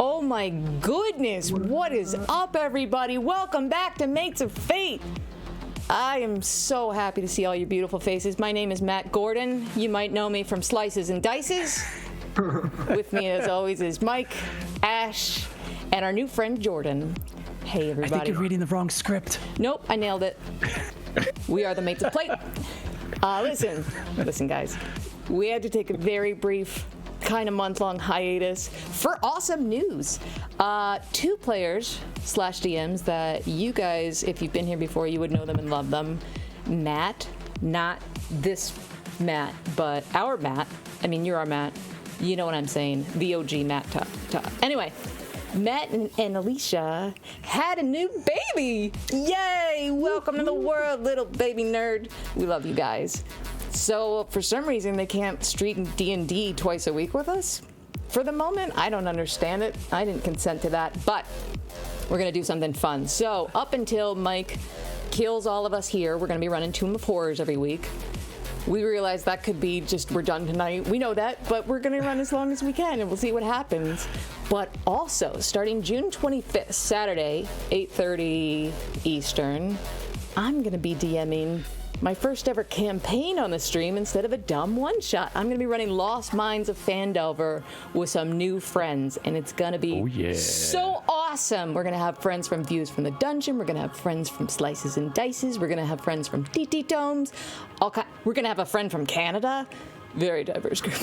Oh my goodness, what is up, everybody? Welcome back to Mates of Fate. I am so happy to see all your beautiful faces. My name is Matt Gordon. You might know me from Slices and Dices. With me, as always, is Mike, Ash, and our new friend, Jordan. Hey, everybody. I think you're reading the wrong script. Nope, I nailed it. We are the Mates of Plate. Listen, guys. We had to take a very brief, kind of month-long hiatus for awesome news. 2 players / DMs that you guys, if you've been here before, you would know them and love them. Matt, not this Matt, but our Matt. I mean, you're our Matt. You know what I'm saying. The OG Matt. Anyway, Matt and Alicia had a new baby. Yay! Welcome to the world, little baby nerd. We love you guys. So for some reason they can't stream D&D twice a week with us. For the moment, I don't understand it. I didn't consent to that, but we're gonna do something fun. So up until Mike kills all of us here, we're gonna be running Tomb of Horrors every week. We realize that could be just, we're done tonight. We know that, but we're gonna run as long as we can and we'll see what happens. But also, starting June 25th, Saturday, 8:30 Eastern, I'm gonna be DMing my first ever campaign on the stream instead of a dumb one-shot. I'm gonna be running Lost Mines of Phandelver with some new friends, and it's gonna be so awesome. We're gonna have friends from Views from the Dungeon. We're gonna have friends from Slices and Dices. We're gonna have friends from DT Tomes. We're gonna have a friend from Canada. Very diverse group.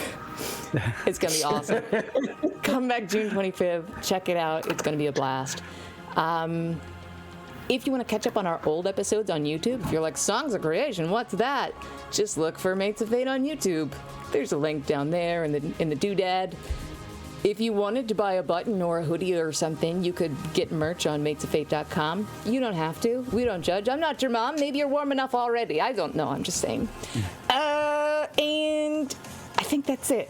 It's gonna be awesome. Come back June 25th. Check it out. It's gonna be a blast. If you want to catch up on our old episodes on YouTube, if you're like, Songs of Creation, what's that? Just look for Mates of Fate on YouTube. There's a link down there in the doodad. If you wanted to buy a button or a hoodie or something, you could get merch on matesoffate.com. You don't have to. We don't judge. I'm not your mom. Maybe you're warm enough already. I don't know. I'm just saying. And I think that's it.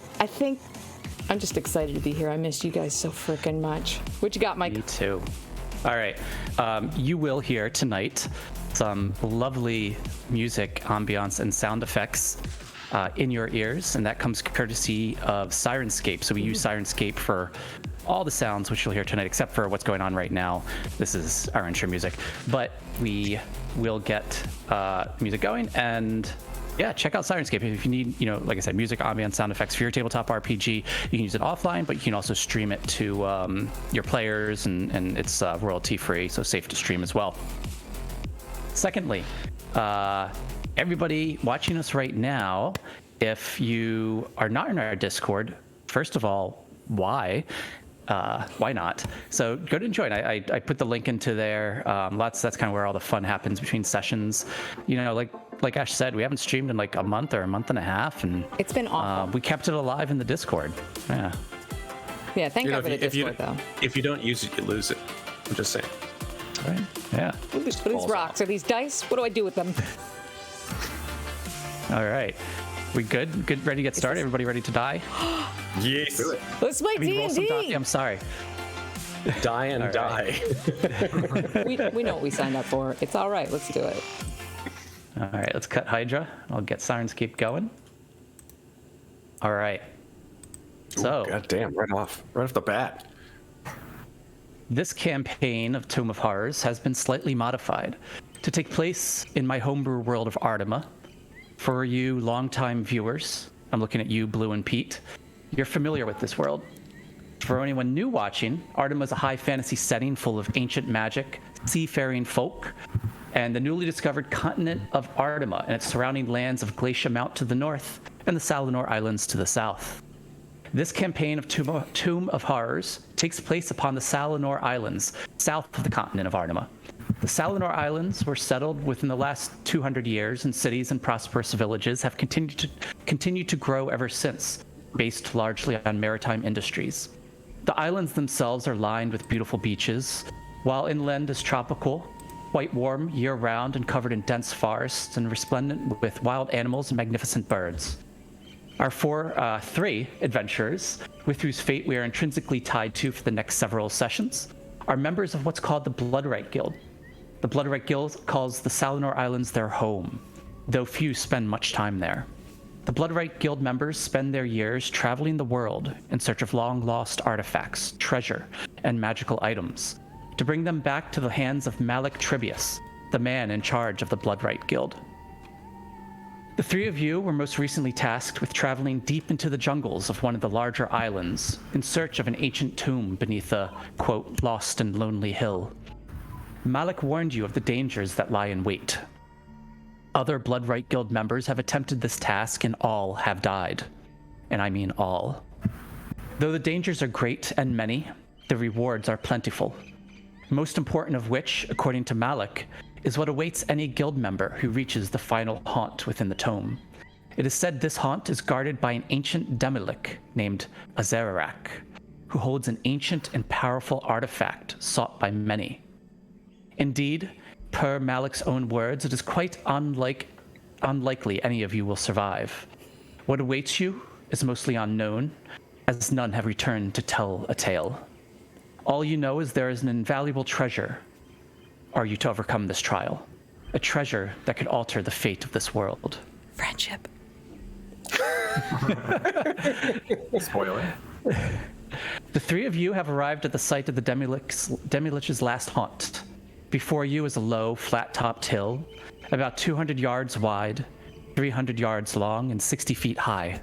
I'm just excited to be here. I missed you guys so freaking much. What you got, Mike? Me too. All right. You will hear tonight some lovely music, ambiance, and sound effects in your ears, and that comes courtesy of Sirenscape. So we use Sirenscape for all the sounds which you'll hear tonight, except for what's going on right now. This is our intro music. But we will get music going, and yeah, check out Sirenscape. If you need, like I said, music, ambience, sound effects for your tabletop RPG, you can use it offline, but you can also stream it to your players, and it's royalty-free, so safe to stream as well. Secondly, everybody watching us right now, if you are not in our Discord, first of all, why not? So go to join. I put the link into there. That's kind of where all the fun happens between sessions. Like Ash said, we haven't streamed in like a month or a month and a half, and it's been awful. We kept it alive in the Discord. Yeah, thank God for the Discord, though. If you don't use it, you lose it. I'm just saying. Right? Yeah. What are these rocks? Are these dice? What do I do with them? All right. We good? Good, ready to get started? Everybody ready to die? Yes. Let's play D&D. I'm sorry. Die and all die. Right. we know what we signed up for. It's all right. Let's do it. All right, let's cut Hydra. I'll get Sirenscape going. All right. So, God damn, right off the bat. This campaign of Tomb of Horrors has been slightly modified to take place in my homebrew world of Artima. For you longtime viewers, I'm looking at you, Blue and Pete, you're familiar with this world. For anyone new watching, Artima is a high fantasy setting full of ancient magic, seafaring folk, and the newly discovered continent of Artima and its surrounding lands of Glacia Mount to the north and the Salanor Islands to the south. This campaign of Tomb of Horrors takes place upon the Salanor Islands, south of the continent of Artima. The Salanor Islands were settled within the last 200 years, and cities and prosperous villages have continued to grow ever since, based largely on maritime industries. The islands themselves are lined with beautiful beaches, while inland is tropical, quite warm year-round and covered in dense forests and resplendent with wild animals and magnificent birds. Our three adventurers, with whose fate we are intrinsically tied to for the next several sessions, are members of what's called the Bloodwright Guild. The Bloodwright Guild calls the Salanor Islands their home, though few spend much time there. The Bloodright Guild members spend their years traveling the world in search of long-lost artifacts, treasure, and magical items to bring them back to the hands of Malik Tribius, the man in charge of the Bloodright Guild. The three of you were most recently tasked with traveling deep into the jungles of one of the larger islands in search of an ancient tomb beneath a, quote, lost and lonely hill. Malik warned you of the dangers that lie in wait. Other Bloodright Guild members have attempted this task and all have died. And I mean all. Though the dangers are great and many, the rewards are plentiful. Most important of which, according to Malik, is what awaits any guild member who reaches the final haunt within the tome. It is said this haunt is guarded by an ancient Demilik named Azerarak, who holds an ancient and powerful artifact sought by many. Indeed, per Malik's own words, it is quite unlikely any of you will survive. What awaits you is mostly unknown, as none have returned to tell a tale. All you know is there is an invaluable treasure. Are you to overcome this trial? A treasure that could alter the fate of this world. Friendship. Spoiler. The three of you have arrived at the site of the Demilich's last haunt. Before you is a low, flat-topped hill, about 200 yards wide, 300 yards long, and 60 feet high.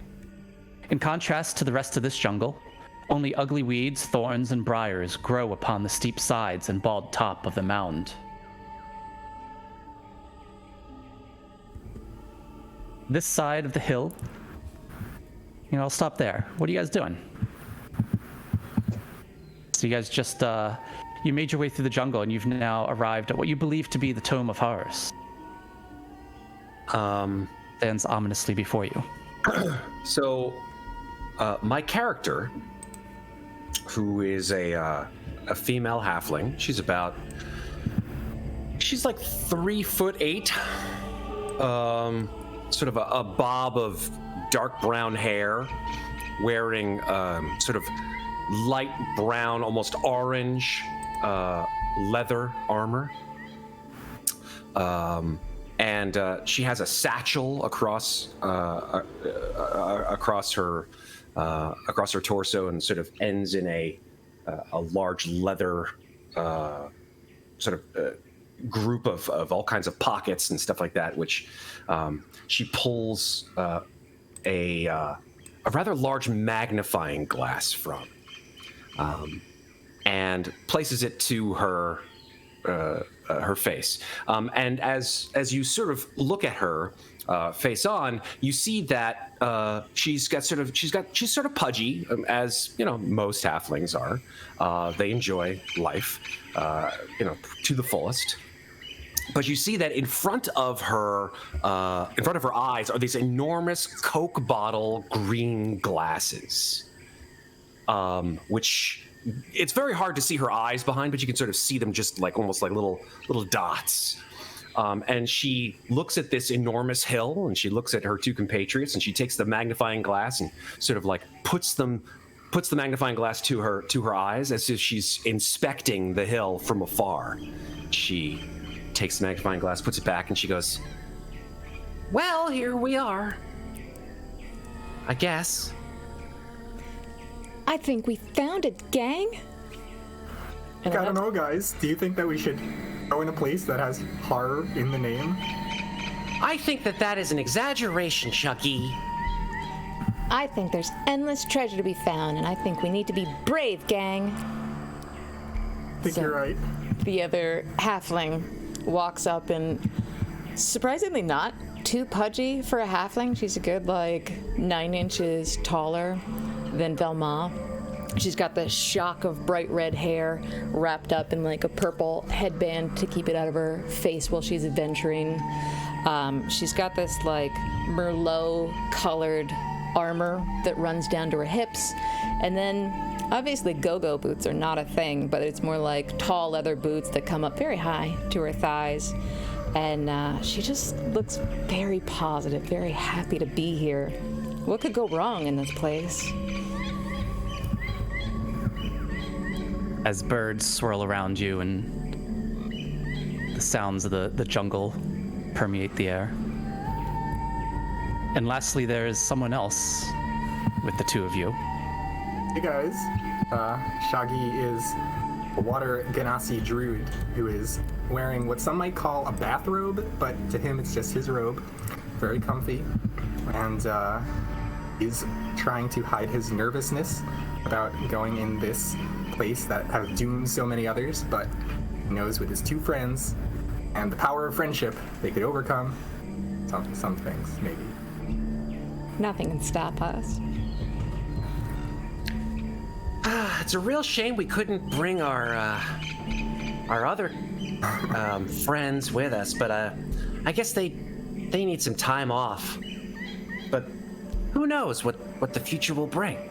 In contrast to the rest of this jungle, only ugly weeds, thorns, and briars grow upon the steep sides and bald top of the mound. This side of the hill, I'll stop there. What are you guys doing? So you guys just, you made your way through the jungle and you've now arrived at what you believe to be the Tome of Horrors. Stands ominously before you. So, my character, who is a female halfling, she's like 3'8", sort of a bob of dark brown hair, wearing sort of light brown, almost orange leather armor. And she has a satchel across her torso, and sort of ends in a large leather sort of group of all kinds of pockets and stuff like that, which she pulls a rather large magnifying glass from, and places it to her face. And as you sort of look at her face on, you see that she's sort of pudgy, as most halflings are. They enjoy life, to the fullest. But you see that in front of her eyes are these enormous Coke bottle green glasses, which it's very hard to see her eyes behind, but you can sort of see them just like almost like little dots. And she looks at this enormous hill, and she looks at her two compatriots, and she takes the magnifying glass and sort of like puts the magnifying glass to her eyes, as if she's inspecting the hill from afar. She takes the magnifying glass, puts it back, and she goes, "Well, here we are, I guess." I think we found it, gang. I don't know, guys. Do you think that we should go in a place that has horror in the name? I think that is an exaggeration, Chucky. I think there's endless treasure to be found, and I think we need to be brave, gang. I think you're right. The other halfling walks up, and surprisingly not too pudgy for a halfling. She's a good 9 inches taller than Velma. She's got this shock of bright red hair wrapped up in a purple headband to keep it out of her face while she's adventuring. She's got this Merlot colored armor that runs down to her hips, and then obviously go-go boots are not a thing, but it's more like tall leather boots that come up very high to her thighs. And she just looks very positive, very happy to be here. What could go wrong in this place? As birds swirl around you and the sounds of the jungle permeate the air, And lastly, there is someone else with the two of you. Hey guys, Shaggy is a water Ganassi druid who is wearing what some might call a bathrobe, but to him it's just his robe. Very comfy, and he's trying to hide his nervousness about going in this place that has doomed so many others, but he knows with his two friends and the power of friendship, they could overcome some things, maybe. Nothing can stop us. It's a real shame we couldn't bring our other friends with us, but I guess they need some time off. But who knows what the future will bring?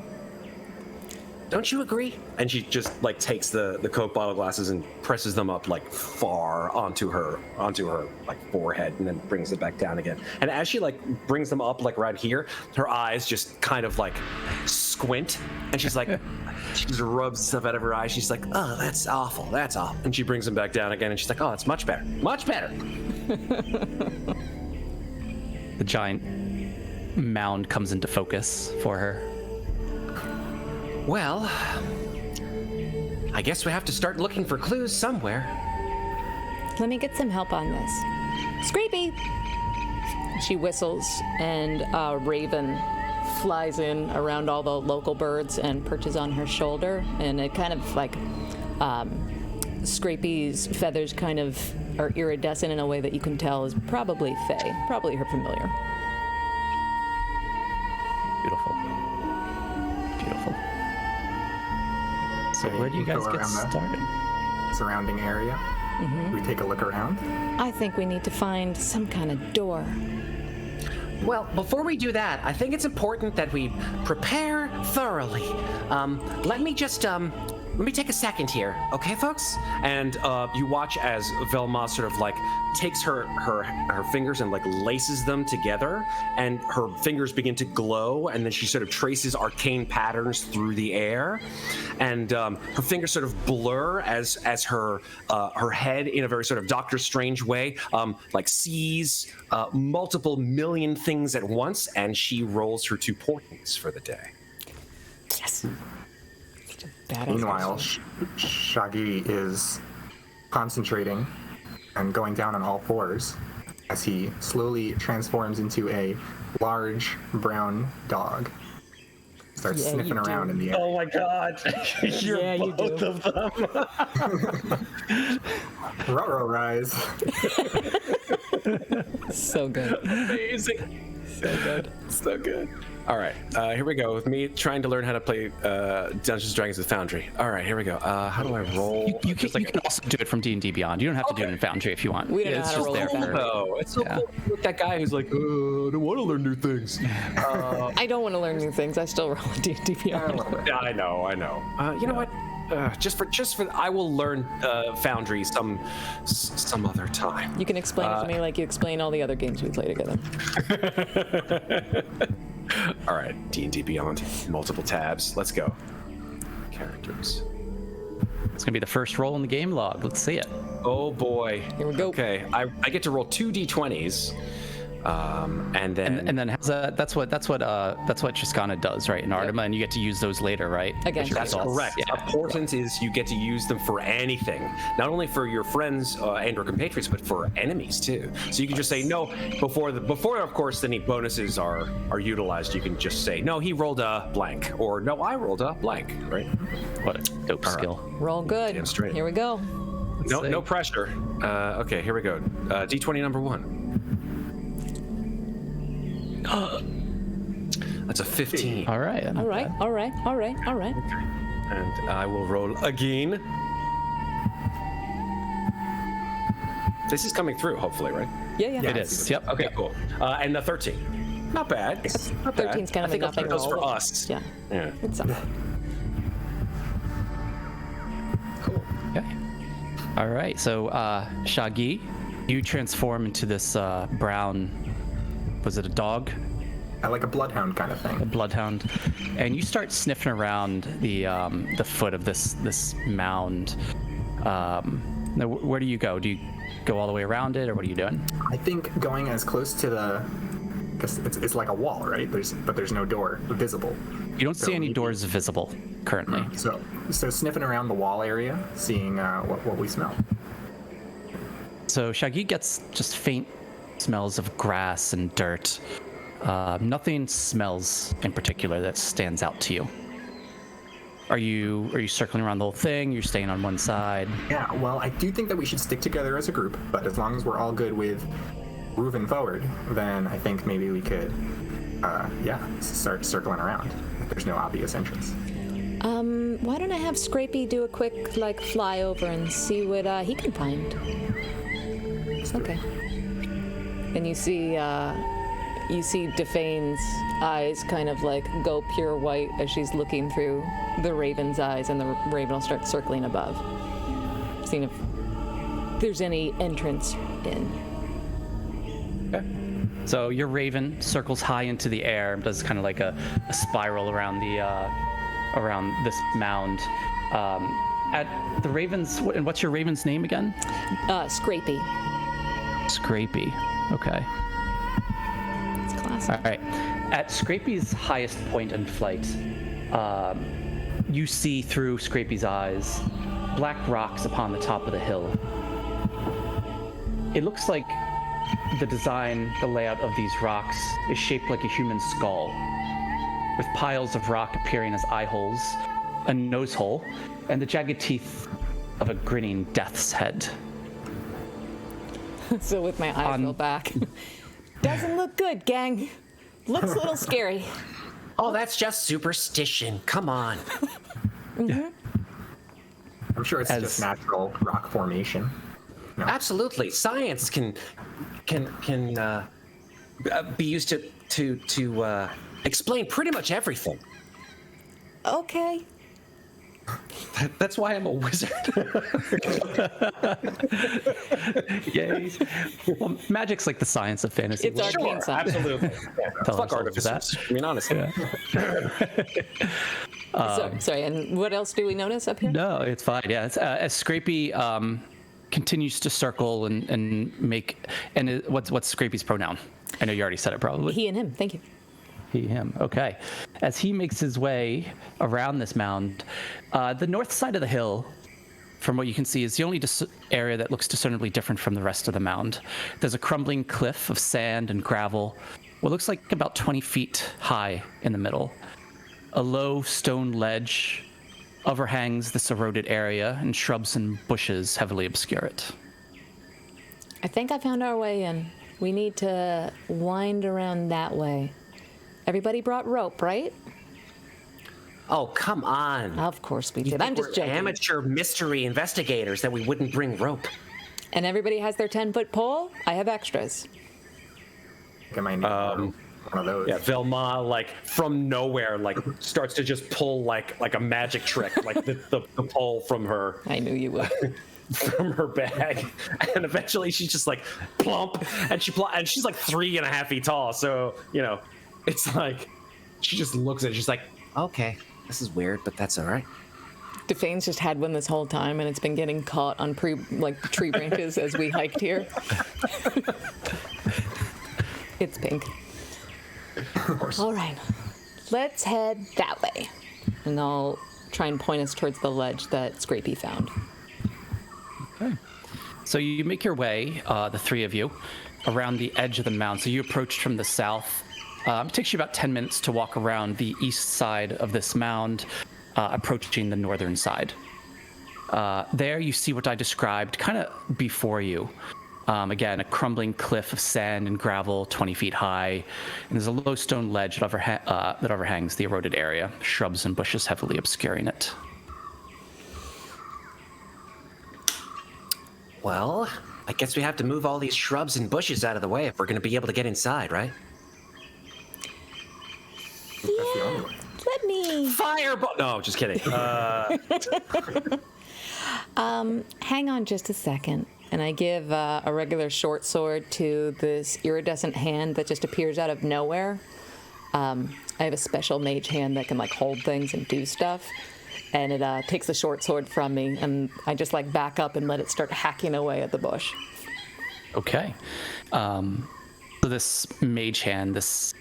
Don't you agree? And she just like takes the Coke bottle glasses and presses them up like far onto her like forehead, and then brings it back down again. And as she like brings them up like right here, her eyes just kind of like squint, and she's like, she just rubs stuff out of her eyes. She's like, oh, that's awful, that's awful. And she brings them back down again, and she's like, oh, it's much better, much better. The giant mound comes into focus for her. Well, I guess we have to start looking for clues somewhere. Let me get some help on this. Scrapey! She whistles, and a raven flies in around all the local birds and perches on her shoulder, and it kind of like Scrapey's feathers kind of are iridescent in a way that you can tell is probably Fae, probably her familiar. Beautiful. Beautiful. So where do you guys Go get around the started? surrounding area. We take a look around. I think we need to find some kind of door. Well, before we do that, I think it's important that we prepare thoroughly. Let me take a second here, okay, folks? And you watch as Velma sort of like takes her fingers and like laces them together, and her fingers begin to glow, and then she sort of traces arcane patterns through the air, and her fingers sort of blur as her head, in a very sort of Doctor Strange way, like sees multiple million things at once, and she rolls her 2 portents for the day. Yes. Badass. Meanwhile, Shaggy is concentrating and going down on all fours as he slowly transforms into a large brown dog. Starts Yeah, sniffing you do. around in the air. Oh my God! You're Yeah, you both do. of them. Ruh-roh rise. So good. Amazing. So good. So good. All right, here we go with me trying to learn how to play Dungeons and Dragons with Foundry. All right, here we go. How do I roll? You can also do it from D&D Beyond. You don't have to do it in Foundry if you want. We don't know It's how to just roll there in for- Oh, it's so cool with that guy who's like, I don't want to learn new things. I don't want to learn new things. I still roll D&D Beyond. Yeah, I know. You know what? Just for, I will learn Foundry some other time. You can explain it to me like you explain all the other games we play together. All right, D&D Beyond, multiple tabs. Let's go. Characters. It's gonna be the first roll in the game log. Let's see it. Oh boy. Here we go. Okay, I get to roll 2 d20s, and then And then how's that? That's what Triskana does, right? In Artima, and you get to use those later, right? Against With your that's results. correct. Yeah. A portent is you get to use them for anything, not only for your friends and or compatriots, but for enemies too. So you can just say no before of course any bonuses are utilized. You can just say no, he rolled a blank, or no, I rolled a blank, right? What a dope skill. Roll good. Damn straight. Here we go. No pressure. Okay, here we go. D20 number 1. That's a 15. All right. All right. All right. All right. All right. And I will roll again. This is coming through, hopefully, right? Yeah. It is. Yep. Okay, cool. And the 13. Not bad. Not bad. 13's kind of I think a nothing those roll. for us. Yeah. Yeah. It's something. Cool. Okay. All right. So, Shaggy, you transform into this brown. Was it a dog? Like a bloodhound kind of A thing. bloodhound, and you start sniffing around the foot of this mound. Now, where do you go? Do you go all the way around it, or what are you doing? I think going as close to the because it's like a wall, right? But there's no door visible. You don't see any doors visible currently. So sniffing around the wall area, seeing what we smell. So Shaggy gets just faint smells of grass and dirt. Nothing smells in particular that stands out to you. Are you circling around the whole thing? You're staying on one side? Yeah, well, I do think that we should stick together as a group, but as long as we're all good with moving forward, then I think maybe we could, start circling around if there's no obvious entrance. Why don't I have Scrapey do a quick, flyover and see what he can find? Okay. And you see Defane's eyes kind of go pure white as she's looking through the raven's eyes, and the raven will start circling above, seeing if there's any entrance in. Okay. So your raven circles high into the air, does kind of like a spiral around around this mound. At the raven's, and what's your raven's name again? Scrapey. Scrapey. Okay. It's classic. All right. At Scrapey's highest point in flight, you see through Scrapey's eyes black rocks upon the top of the hill. It looks like the layout of these rocks is shaped like a human skull, with piles of rock appearing as eye holes, a nose hole, and the jagged teeth of a grinning death's head. So with my eyes rolled back. Doesn't look good, gang. Looks a little scary. Oh, that's just superstition. Come on. Mm-hmm. I'm sure it's just natural rock formation. No. Absolutely. Science can be used to explain pretty much everything. Okay. That's why I'm a wizard. Yay. Well, magic's like the science of fantasy. It's arcane science. Absolutely. Tell Fuck ourselves artificers. I mean, honestly. Sorry, and what else do we notice up here? No, it's fine. Yeah, it's, as Scrapey continues to circle and make, and what's Scrapey's pronoun? I know you already said it probably. He and him. Thank you. He, him. Okay. As he makes his way around this mound, the north side of the hill, from what you can see, is the only area that looks discernibly different from the rest of the mound. There's a crumbling cliff of sand and gravel, what looks like about 20 feet high in the middle. A low stone ledge overhangs this eroded area, and shrubs and bushes heavily obscure it. I think I found our way in. We need to wind around that way. Everybody brought rope, right? Oh, come on. Of course we You did. think I'm just we're joking. amateur mystery investigators that we wouldn't bring rope. And everybody has their 10-foot pole? I have extras. I might need one of those. Yeah, Velma, from nowhere, starts to just pull like a magic trick, the pole from her I knew you would. from her bag, and eventually she's just plump, and she's 3.5 feet tall. So it's she just looks at it. She's like, Okay, this is weird, but that's all right. Defane's just had one this whole time, and it's been getting caught on tree branches as we hiked here. It's pink. Of course. All right, let's head that way. And I'll try and point us towards the ledge that Scrapey found. Okay. So you make your way, the three of you, around the edge of the mound. So you approached from the south. It takes you about 10 minutes to walk around the east side of this mound, approaching the northern side. There you see what I described kind of before you. Again, a crumbling cliff of sand and gravel 20 feet high, and there's a low stone ledge that overhangs the eroded area, shrubs and bushes heavily obscuring it. Well, I guess we have to move all these shrubs and bushes out of the way if we're going to be able to get inside, right? That's the only way. Let me fireball. No, just kidding. hang on just a second. And I give a regular short sword to this iridescent hand that just appears out of nowhere. I have a special mage hand that can hold things and do stuff. And it takes the short sword from me, and I just back up and let it start hacking away at the bush. Okay. So this mage hand, this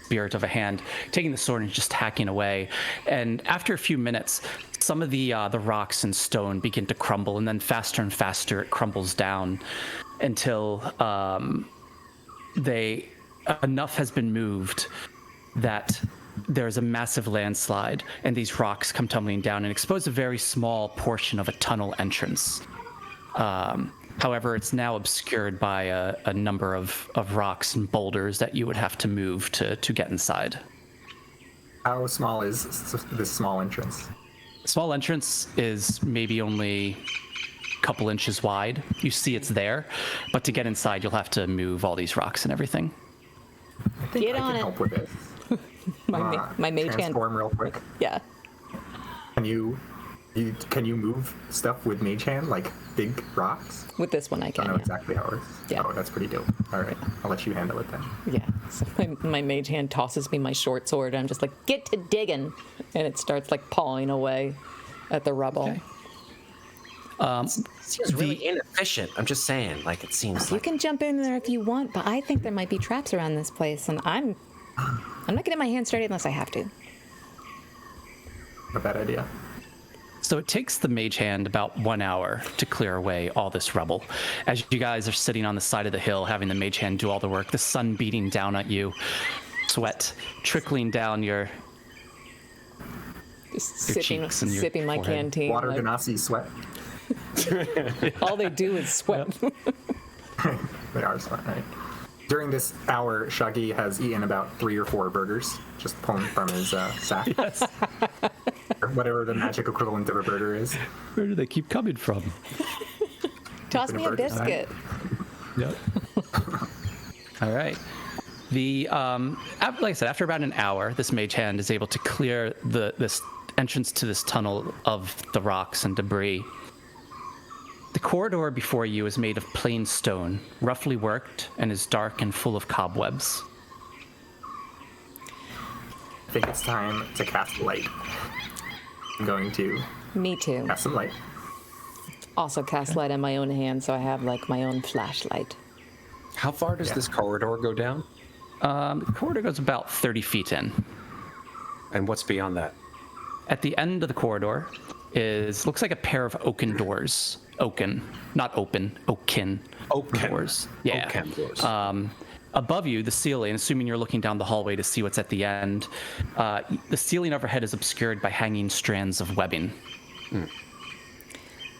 spirit of a hand, taking the sword and just hacking away. And after a few minutes, some of the rocks and stone begin to crumble, and then faster and faster it crumbles down until enough has been moved that there's a massive landslide, and these rocks come tumbling down and expose a very small portion of a tunnel entrance. However, it's now obscured by a number of rocks and boulders that you would have to move to get inside. How small is this small entrance? Small entrance is maybe only a couple inches wide. You see it's there, but to get inside, you'll have to move all these rocks and everything. I think Get I on can it. help with this. My mage hand. Transform real quick. Yeah. Can you move stuff with mage hand, like big rocks? With this one, I I can. don't know Yeah. exactly how it works. Yeah. Oh, that's pretty dope. All right, I'll let you handle it then. Yeah. So my mage hand tosses me my short sword, and I'm just like, get to digging, and it starts like pawing away at the rubble. Okay. Seems really inefficient. I'm just saying, like it seems You like. can jump in there if you want, but I think there might be traps around this place, and I'm not getting my hands dirty unless I have to. Not a bad idea. So it takes the mage hand about 1 hour to clear away all this rubble. As you guys are sitting on the side of the hill, having the mage hand do all the work, the sun beating down at you, sweat trickling down your Just Your cheeks and your sipping my forehead. canteen. Water like, Ganassi sweat. all they do is sweat. They are sweat, right? During this hour, Shaggy has eaten about 3 or 4 burgers, just pulled from his sack. Yes. Or whatever the magic equivalent of a burger is. Where do they keep coming from? Toss me a Burger. biscuit. Yep. All right. Like I said, after about an hour, this mage hand is able to clear this entrance to this tunnel of the rocks and debris. The corridor before you is made of plain stone, roughly worked, and is dark and full of cobwebs. I think it's time to cast light. I'm going to Me too. cast some light. Also cast light on my own hand, so I have like my own flashlight. How far does this corridor go down? The corridor goes about 30 feet in. And what's beyond that? At the end of the corridor looks like a pair of oaken doors. Oaken, not open, oaken. Oaken. Doors. Yeah. Oaken doors. Above you, the ceiling, assuming you're looking down the hallway to see what's at the end, the ceiling overhead is obscured by hanging strands of webbing.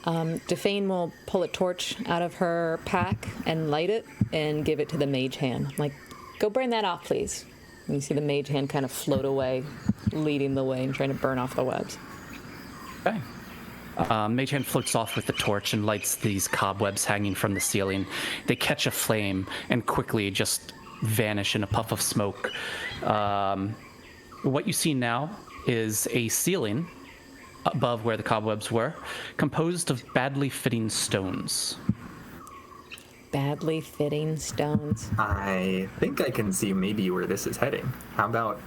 Defane will pull a torch out of her pack and light it and give it to the mage hand. I'm like, go burn that off, please. And you see the mage hand kind of float away, leading the way and trying to burn off the webs. Okay. Mage hand floats off with the torch and lights these cobwebs hanging from the ceiling. They catch a flame and quickly just vanish in a puff of smoke. What you see now is a ceiling above where the cobwebs were, composed of badly fitting stones. Badly fitting stones. I think I can see maybe where this is heading. How about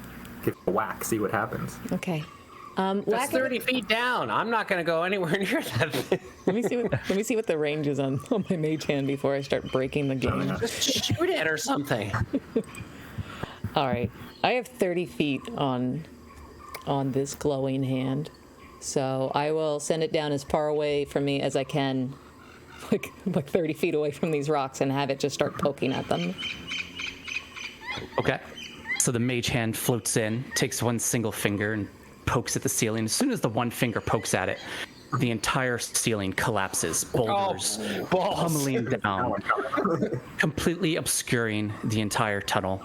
give it a whack, see what happens? Okay. That's Whack it. 30 feet down. I'm not going to go anywhere near that thing. Let me see what the range is on my mage hand before I start breaking the game. Just shoot it or something. All right. I have 30 feet on this glowing hand. So I will send it down as far away from me as I can, like 30 feet away from these rocks, and have it just start poking at them. Okay. So the mage hand floats in, takes one single finger and pokes at the ceiling. As soon as the one finger pokes at it, the entire ceiling collapses, boulders pummeling down, completely obscuring the entire tunnel.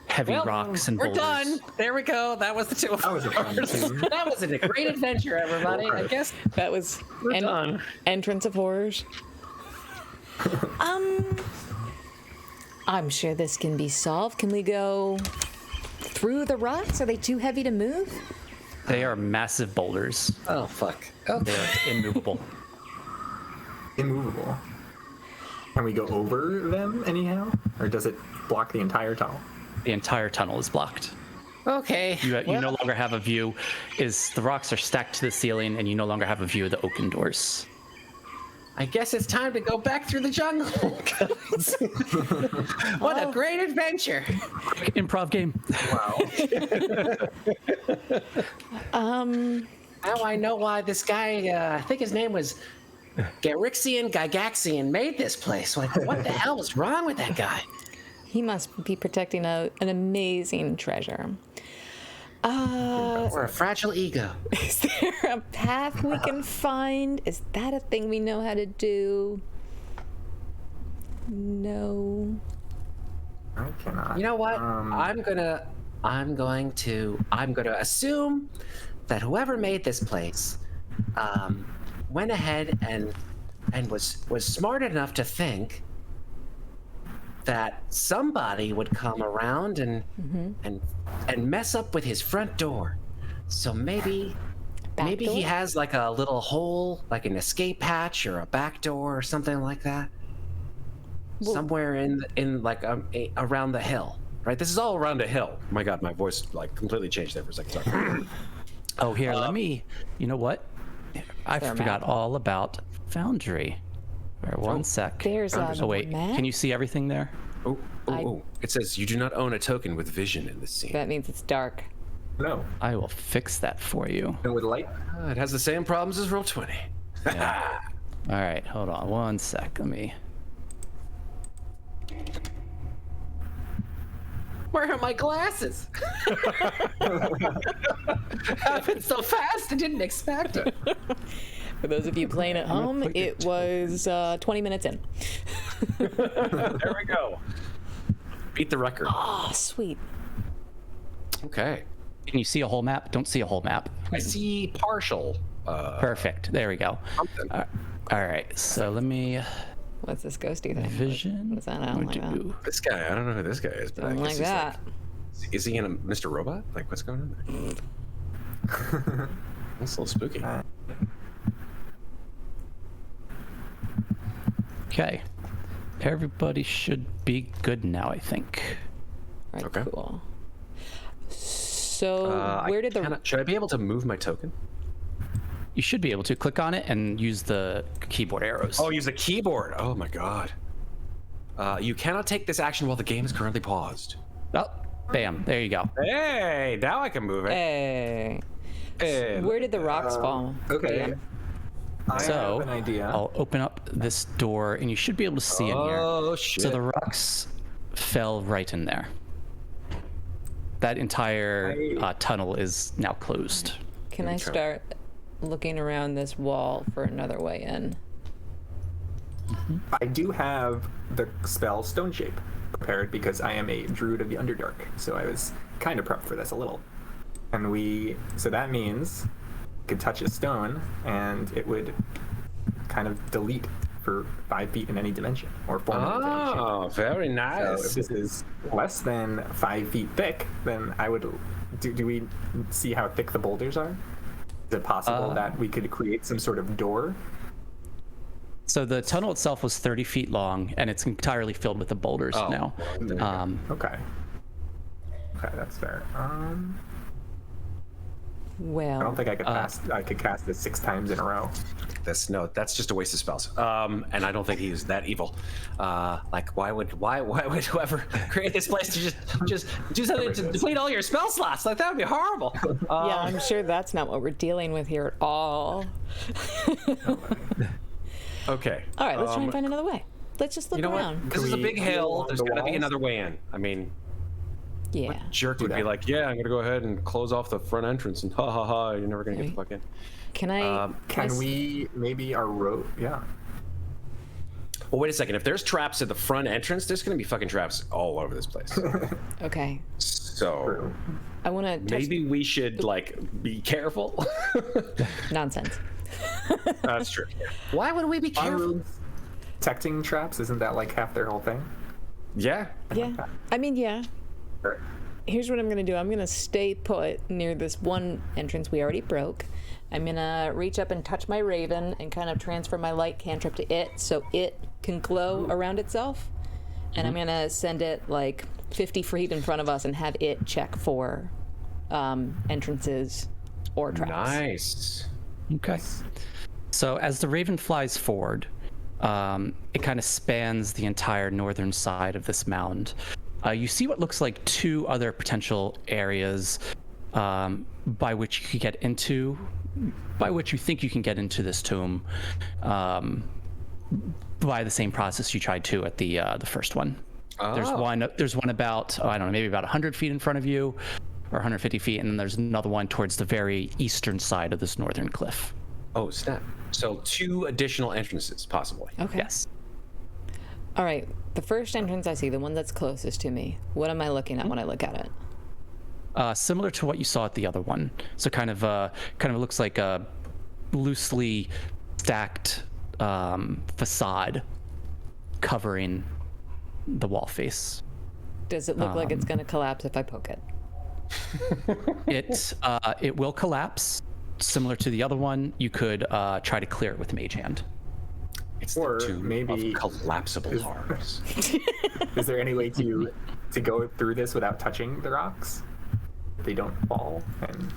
Heavy rocks and We're boulders. done. There we go. That was the 2 of That was a fun tune. That was a great adventure, everybody. I guess That was we're done. Entrance of Horrors. I'm sure this can be solved. Can we go through the rocks? Are they too heavy to move? They are massive boulders. Oh, fuck. They Okay. are immovable. Immovable. Can we go over them anyhow? Or does it block the entire tunnel? The entire tunnel is blocked. Okay. You Well, no longer have a view. The rocks are stacked to the ceiling, and you no longer have a view of the oaken doors. I guess it's time to go back through the jungle. What a great adventure. Improv game. Wow. Now I know why this guy, I think his name was Garixian Gygaxian, made this place. Like, what the hell was wrong with that guy? He must be protecting an amazing treasure. Or a fragile ego. Is there a path we can find? Is that a thing we know how to do? No. I cannot. You know what? I'm gonna assume that whoever made this place went ahead and was smart enough to think that somebody would come around and mess up with his front door. So maybe door? he has like a little hole, like an escape hatch or a back door or something like that. Well, somewhere in like around the hill. Right? This is all around a hill. My God, my voice like completely changed there for a second. Sorry. Oh, here, let me. You know what? I there a forgot map? all about Foundry. All right, one sec. There's a Oh wait, map? can you see everything there? Oh. It says you do not own a token with vision in this scene. That means it's dark. No. I will fix that for you. And with light? It has the same problems as Roll20. Yeah. All right, hold on one sec. Let me. Where are my glasses? Happened so fast, I didn't expect it. For those of you playing at home, it was 20 minutes in. There we go. Beat the record. Oh, sweet. Okay. Can you see a whole map? Don't see a whole map. I see partial. Perfect. There we go. Something. All right. So let me What's this ghosty thing? vision. What is that? I don't like that. do. This guy, I don't know who this guy is, but I Don't guess like he's that. like, is he in a Mr. Robot? Like, what's going on there? That's a little spooky. Okay. Everybody should be good now, I think. All right, Okay. cool. So, where did the... Should I be able to move my token? You should be able to click on it and use the keyboard arrows. Oh, use the keyboard. Oh my God. You cannot take this action while the game is currently paused. Oh, bam. There you go. Hey, now I can move it. Hey. Hey, Where did the rocks fall? Okay. Dan? I So have an idea. I'll open up this door and you should be able to see in here. Oh shit. So the rocks fell right in there. That entire tunnel is now closed. Can I start looking around this wall for another way in? I do have the spell Stone Shape prepared because I am a druid of the Underdark, so I was kind of prepped for this a little. And so that means I could touch a stone and it would kind of delete for 5 feet in any dimension or 4 minutes in any shape. Oh, very So nice. if this is less than 5 feet thick, then I would. Do we see how thick the boulders are? Is it possible that we could create some sort of door? So the tunnel itself was 30 feet long and it's entirely filled with the boulders now. Okay. Okay, that's fair. Well, I don't think I could cast this 6 times in a row. That's just a waste of spells. And I don't think he's that evil. Like, why would whoever create this place to just do something to deplete all your spell slots? Like, that would be horrible. yeah, I'm sure that's not what we're dealing with here at all. Okay. All right, let's try and find another way. Let's just look You know around. what? This is a we big go hill. along There's the got to be walls? another way in. I mean, Yeah. jerk would be that. like, yeah, I'm gonna go ahead and close off the front entrance, and ha ha ha, you're never gonna get the fuck in. Can I? Can we maybe our road? Yeah. Well, wait a second. If there's traps at the front entrance, there's gonna be fucking traps all over this place. Okay. So I want to touch maybe we should like be careful. nonsense. That's true. Why would we be careful? Detecting traps, isn't that like half their whole thing? Yeah. Yeah. I mean, yeah. Sure. Here's what I'm gonna do. I'm gonna stay put near this one entrance we already broke. I'm gonna reach up and touch my raven and kind of transfer my light cantrip to it so it can glow around itself. And I'm gonna send it like 50 feet in front of us and have it check for entrances or traps. Nice. Okay. So as the raven flies forward, It kind of spans the entire northern side of this mound. You see what looks like 2 other potential areas by which you think you can get into this tomb by the same process you tried to at the first one. Oh. There's one about, I don't know, maybe about 100 feet in front of you, or 150 feet, and then there's another one towards the very eastern side of this northern cliff. Oh, snap. So 2 additional entrances, possibly. Okay. Yes. All right. The first entrance I see, the one that's closest to me, what am I looking at when I look at it? Similar to what you saw at the other one. So kind of looks like a loosely stacked facade covering the wall face. Does it look like it's going to collapse if I poke it? It will collapse. Similar to the other one, you could try to clear it with Mage Hand. It's Or the tomb maybe- of collapsible horrors. Is there any way to go through this without touching the rocks? They don't fall and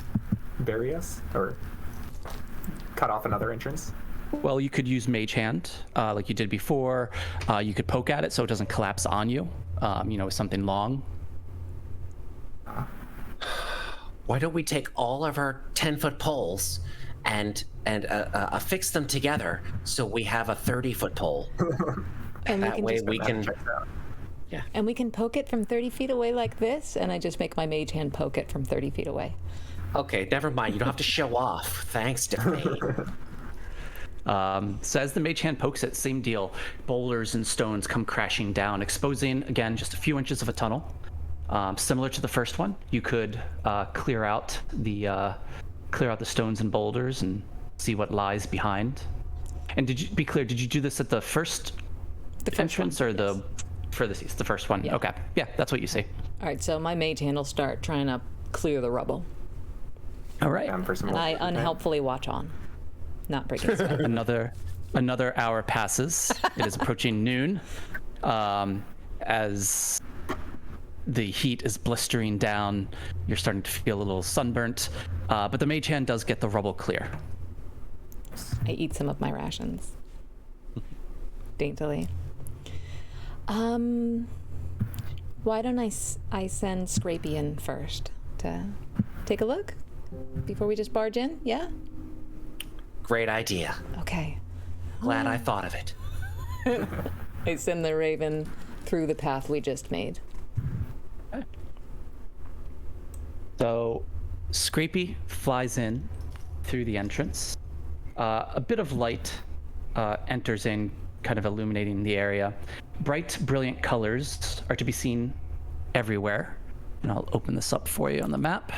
bury us, or cut off another entrance? Well, you could use Mage Hand, like you did before. You could poke at it so it doesn't collapse on you. With something long. Why don't we take all of our 10-foot poles and affix them together so we have a 30-foot pole? And That way we can. And we can poke it from 30 feet away like this, and I just make my mage hand poke it from 30 feet away. Okay, never mind. You don't have to show off. Thanks, Tiffany. So as the mage hand pokes it, same deal. Boulders and stones come crashing down, exposing, again, just a few inches of a tunnel. Similar to the first one, you could clear out the stones and boulders and see what lies behind. And did you do this at the first entrance one, or the furthest east? The first one? Yeah. Okay. Yeah, that's what you see. All right, so my mage hand will start trying to clear the rubble. All right. For some And I more- unhelpfully watch on. Not breaking sweat. Another hour passes. It is approaching noon. As the heat is blistering down, you're starting to feel a little sunburnt. But the mage hand does get the rubble clear. I eat some of my rations. Daintily. Why don't I send Scrapey in first to take a look before we just barge in? Yeah? Great idea. Okay. Glad I thought of it. I send the raven through the path we just made. So Scrapey flies in through the entrance. A bit of light enters in, kind of illuminating the area. Bright, brilliant colors are to be seen everywhere. And I'll open this up for you on the map.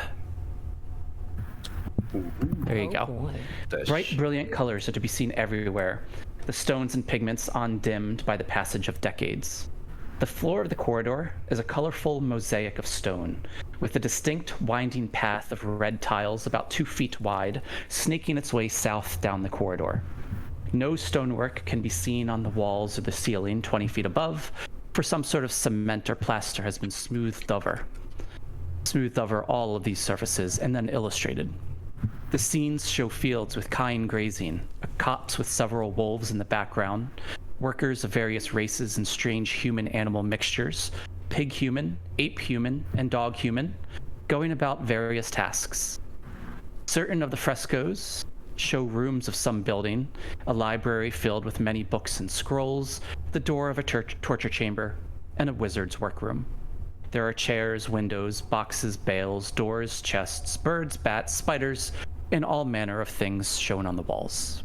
There you go. Boy. Bright, brilliant colors are to be seen everywhere. The stones and pigments undimmed by the passage of decades. The floor of the corridor is a colorful mosaic of stone, with a distinct winding path of red tiles about 2 feet wide, snaking its way south down the corridor. No stonework can be seen on the walls or the ceiling 20 feet above, for some sort of cement or plaster has been smoothed over all of these surfaces and then illustrated. The scenes show fields with kine grazing, a copse with several wolves in the background, workers of various races and strange human-animal mixtures, pig-human, ape-human, and dog-human, going about various tasks. Certain of the frescoes show rooms of some building, a library filled with many books and scrolls, the door of a torture chamber, and a wizard's workroom. There are chairs, windows, boxes, bales, doors, chests, birds, bats, spiders, and all manner of things shown on the walls.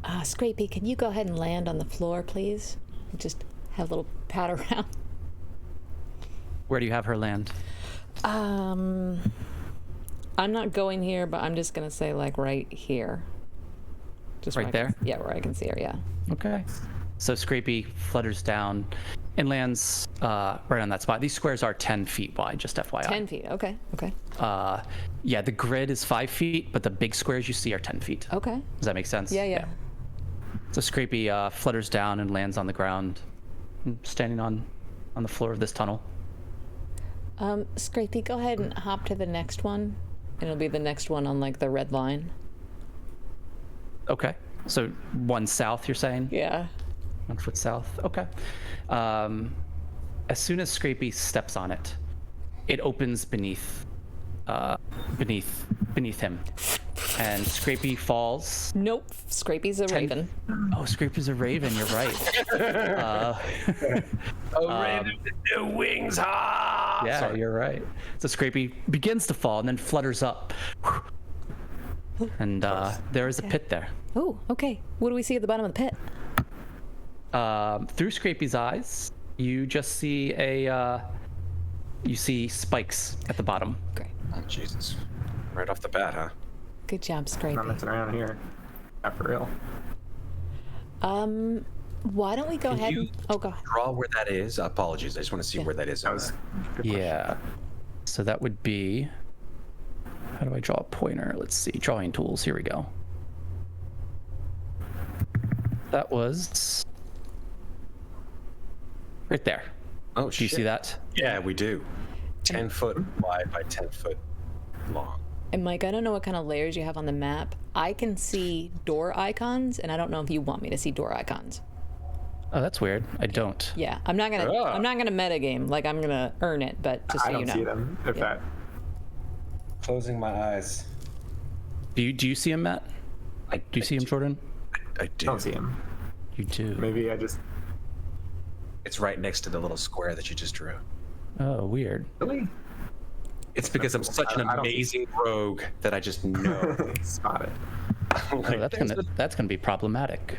Scrapey, can you go ahead and land on the floor, please? Just have a little pat around. Where do you have her land? I'm not going here, but I'm just gonna say like right here. Just Right there? Yeah, where I can see her. Yeah. Okay. So Scrapey flutters down and lands right on that spot. These squares are 10 feet wide, just FYI. 10 feet. Okay. Okay. Yeah, the grid is 5 feet, but the big squares you see are 10 feet. Okay. Does that make sense? Yeah. So Scrapey flutters down and lands on the ground, standing on the floor of this tunnel. Scrapey, go ahead and hop to the next one. And it'll be the next one on like the red line. Okay. So 1 south, you're saying? Yeah. 1 foot south. Okay. As soon as Scrapey steps on it, it opens beneath him, and Scrapey falls. Nope. Scrapey's a raven. Oh, Scrapey's a raven. You're right. Raven with no wings, ha! Yeah, Sorry. you're right. So Scrapey begins to fall and then flutters up, and there is a pit there. Oh, okay. What do we see at the bottom of the pit? Through Scrapey's eyes, you just see you see spikes at the bottom. Great. Oh, Jesus. Right off the bat, huh? Good job, Not Scrapey. messing around here. Not for real. Why don't we go ahead? you Oh, go. Draw where that is. Apologies. I just want to see where that is. That was good Yeah. So that would be. How do I draw a pointer? Let's see. Drawing tools. Here we go. That was right there. Oh, Do you see that? Yeah, we do. 10 foot wide by 10 foot long. And Mike, I don't know what kind of layers you have on the map. I can see door icons, and I don't know if you want me to see door icons. Oh, that's weird. I don't. Yeah, I'm not gonna. Ah. I'm not gonna metagame. Like I'm gonna earn it, but just so I don't you know. see them. If Yeah. that. Closing my eyes. Do you see him, Matt? Do you see him, Jordan? I do. Don't see him. You do. Maybe I just. It's right next to the little square that you just drew. Oh, weird. Really? It's because I'm such an I don't- amazing rogue that I just know. Spot it. Oh, that's gonna be problematic.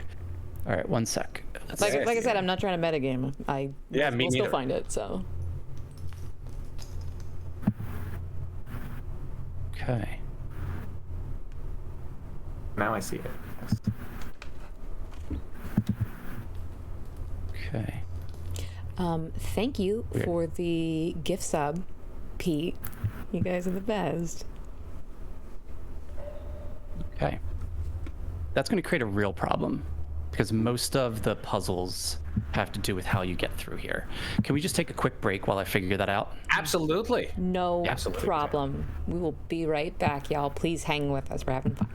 All right, 1 sec. Like I said, I'm not trying to metagame. Yeah, me will still neither. find it. So Okay. Now I see it. Yes. Okay. thank you Weird. for the gift sub, Pete. You guys are the best. Okay. That's going to create a real problem because most of the puzzles have to do with how you get through here. Can we just take a quick break while I figure that out? Absolutely. No Absolutely. problem. We will be right back, y'all. Please hang with us. We're having fun.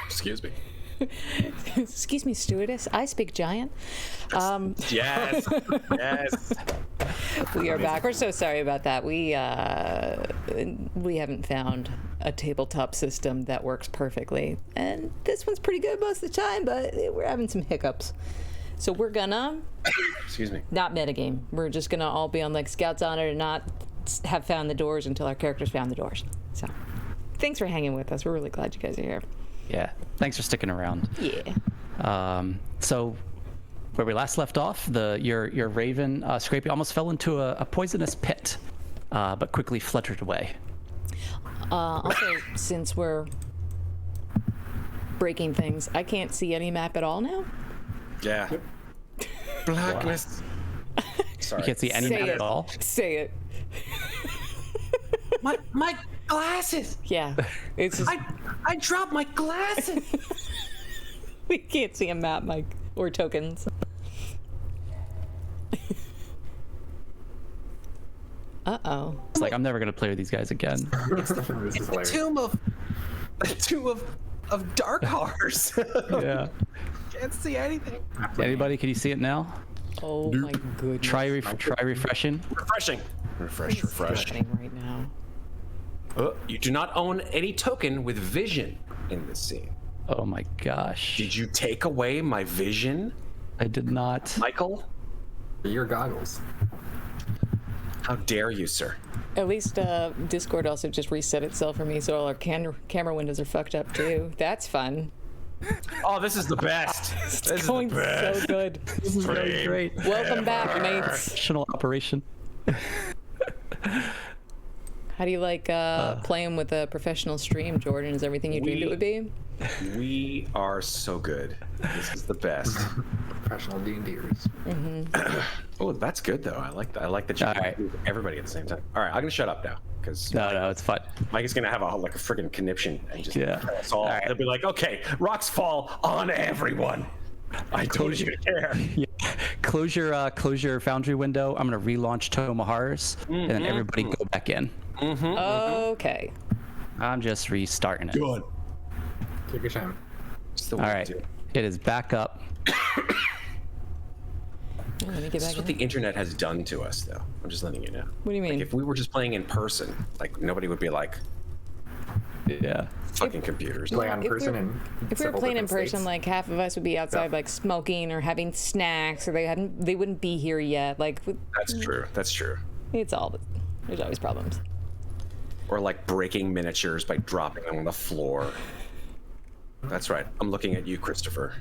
Excuse me. Excuse me, stewardess. I speak giant. Yes. Yes. We are back. We're so sorry about that. We haven't found a tabletop system that works perfectly, and this one's pretty good most of the time, but we're having some hiccups. So we're gonna Excuse me. not metagame. We're just gonna all be on like Scouts Honor and not have found the doors until our characters found the doors. So thanks for hanging with us. We're really glad you guys are here. Yeah. Thanks for sticking around. Yeah. So where we last left off, your raven Scrapey almost fell into a poisonous pit, but quickly fluttered away. Also, since we're breaking things, I can't see any map at all now. Yeah. Blackness. Sorry. You can't see any Say map it. at all. Say it. My glasses! Yeah. It's just, I dropped my glasses! we can't see a map, Mike, or tokens. Uh-oh. It's like I'm never gonna play with these guys again. This is hilarious. Tomb of dark horrors. Yeah. Can't see anything. Anybody? Can you see it now? Oh my goodness. Try refreshing. Refreshing. Refresh, What's refresh. happening right now? You do not own any token with vision in this scene. Oh my gosh. Did you take away my vision, I did not. Michael? Your goggles. How dare you, sir? At least Discord also just reset itself for me, so all our camera windows are fucked up too. That's fun. Oh, this is the best. It's going so good. This is really great. Welcome back, mates. Professional operation. How do you like playing with a professional stream, Jordan? Is everything you dreamed it would be? We are so good. This is the best. Professional D&Ders. Oh, that's good though. I like that. I like that you All can right. do everybody at the same time. All right, I'm gonna shut up now because No, it's fine. Mike is gonna have a freaking conniption and just Yeah. kill us all. All right. They'll be like, okay, rocks fall on everyone. I told you to care. Yeah. Close your foundry window. I'm gonna relaunch Tome of Horrors, and then everybody go back in. Okay. I'm just restarting it. Good. Take your time. All right, it is back up. Let me get This back is what in. the internet has done to us, though. I'm just letting you know. What do you mean? Like, if we were just playing in person, like nobody would be like Yeah. fucking computers. Play on If person we were- in If we were several playing in different person, states. like half of us would be outside, like smoking or having snacks, or they wouldn't be here yet. Like That's true. That's true. it's all there's always problems. Or like breaking miniatures by dropping them on the floor. That's right. I'm looking at you, Christopher.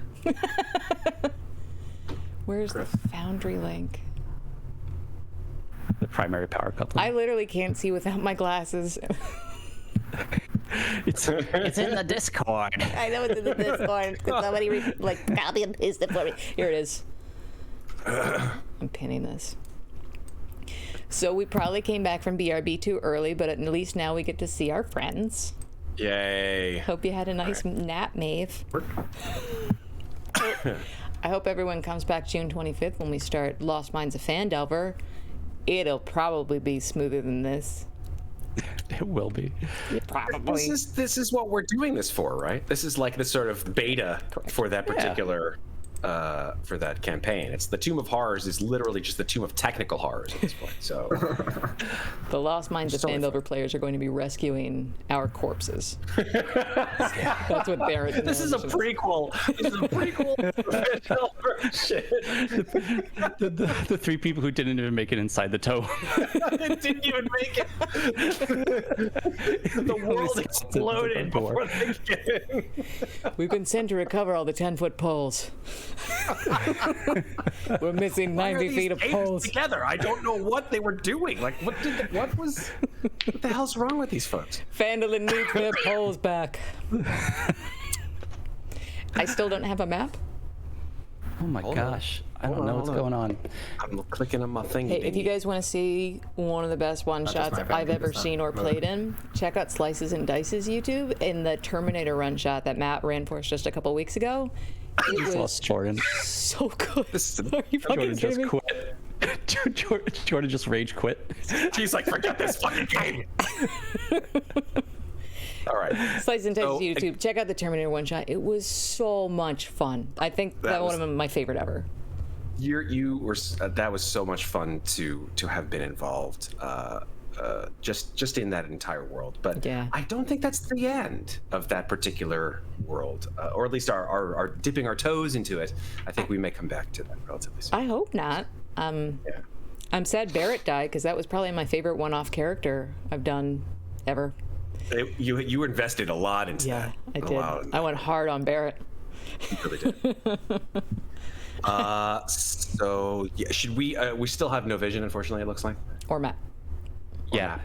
Where's the foundry link? The primary power coupling. I literally can't see without my glasses. It's in the Discord. I know it's in the Discord. Could somebody copy and paste it for me? Here it is. I'm pinning this. So we probably came back from BRB too early, but at least now we get to see our friends. Yay. Hope you had a nice nap, Maeve. I hope everyone comes back June 25th when we start Lost Mines of Fandelver. It'll probably be smoother than this. It will be. Probably. This is what we're doing this for, right? This is like the sort of beta for that particular for that campaign. It's the Tomb of Horrors is literally just the Tomb of Technical Horrors at this point. So The Lost Mines of totally Fandelver players are going to be rescuing our corpses. That's what they're. this is a prequel. This is a prequel version. The three people who didn't even make it inside the toe. It didn't even make it. The world exploded before they get in. We've been sent to recover all the 10-foot poles. We're missing Why are 90 these feet of apes poles. together? I don't know what they were doing. Like, what the hell's wrong with these folks? Fandolin needs their poles back. I still don't have a map. Oh my gosh. I don't know what's going on. I'm clicking on my thing. Hey, if you guys want to see one of the best one-shots my bad, I've ever it's not seen or really. played in, check out Slices and Dice's YouTube in the Terminator run shot that Matt ran for us just a couple weeks ago. It Just was lost Jordan. so good. This is- Are you fucking Jordan just kidding me? quit. Jordan just rage quit. She's like, forget this fucking game. All right. Slices and Dice's So, YouTube. Check out the Terminator one shot. It was so much fun. I think that was- one of my favorite ever. You were that was so much fun to have been involved just in that entire world. But Yeah. I don't think that's the end of that particular world, or at least our dipping our toes into it. I think we may come back to that relatively soon. I hope not. Yeah. I'm sad Barrett died because that was probably my favorite one-off character I've done ever. You invested a lot into Yeah, that. I did. I went hard on Barrett. You really did. So yeah, should we still have no vision, unfortunately, it looks like. Or Matt. Yeah.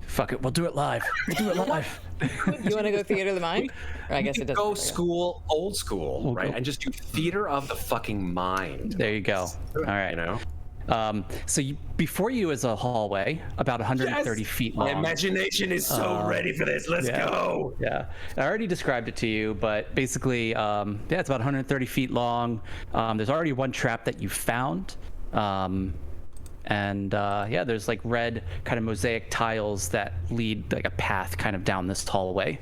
Fuck it. We'll do it live. We'll do it live. You want to go Theater of the Mind? Or I guess it doesn't Go matter. old school, right? go. And just do theater of the fucking mind. There you go. All right. You know? Before you is a hallway about 130 feet long. My imagination is so ready for this. Let's go. Yeah, I already described it to you, but basically, yeah, it's about 130 feet long. There's already one trap that you found, and yeah, there's like red kind of mosaic tiles that lead like a path kind of down this hallway.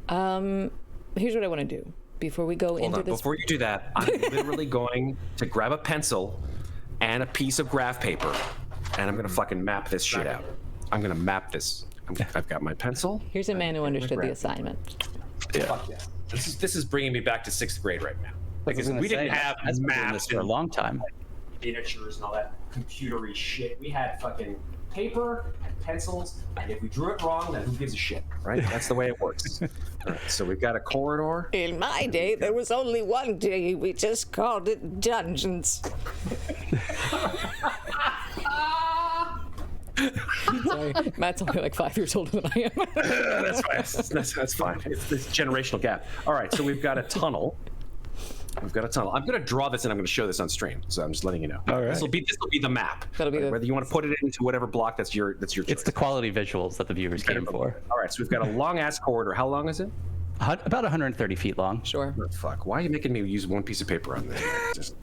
Here's what I want to do before we go Hold into on. this. Before you do that, I'm literally going to grab a pencil and a piece of graph paper, and I'm gonna fucking map this shit out. I'm gonna map this. I've got my pencil. Here's a man who understood the assignment. Fuck yeah. This is bringing me back to 6th grade right now. Because we didn't have I've been doing maps this for a and long time. miniatures and all that computery shit. We had fucking paper and pencils, and if we drew it wrong, then who gives a shit, right? That's the way it works. All right, so we've got a corridor. In my day, there was only one day. We just called it dungeons. Sorry, Matt's only like 5 years older than I am. That's fine. That's fine. It's this generational gap. All right, so we've got a tunnel. We've got a tunnel. I'm going to draw this and I'm going to show this on stream. So I'm just letting you know. All right. This will be the map. That'll be whether you want to put it into whatever block, that's your choice. It's the quality visuals that the viewers came for. All right, so we've got a long ass corridor. How long is it? About 130 feet long. Sure. Oh, fuck. Why are you making me use one piece of paper on this? Just,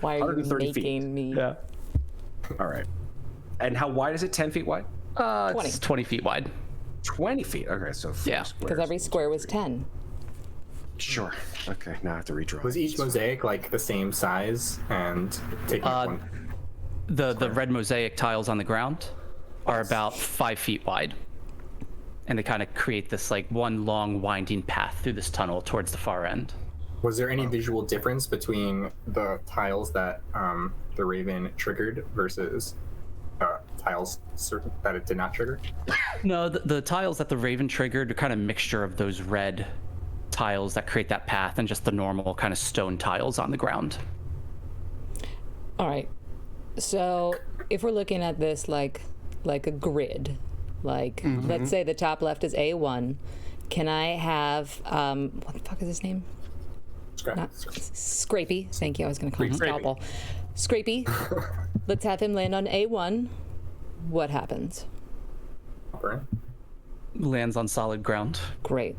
Why are you 130 making feet. me? Yeah. All right. And how wide is it? 10 feet wide? 20. It's 20 feet wide. 20 feet. Okay, so four Yeah. squares. Because every square was 10. Sure. Okay, now I have to redraw. Was each mosaic like the same size and taking one? The red mosaic tiles on the ground are about 5 feet wide. And they kind of create this like one long winding path through this tunnel towards the far end. Was there any visual difference between the tiles that the Raven triggered versus tiles that it did not trigger? No, the tiles that the Raven triggered are kind of a mixture of those red tiles that create that path and just the normal kind of stone tiles on the ground. All right. So if we're looking at this like a grid, like let's say the top left is A1, can I have what the fuck is his name? Not Scrapey. Thank you. I was going to call him Scalpel. Scrapey. Let's have him land on A1. What happens? Lands on solid ground. Great.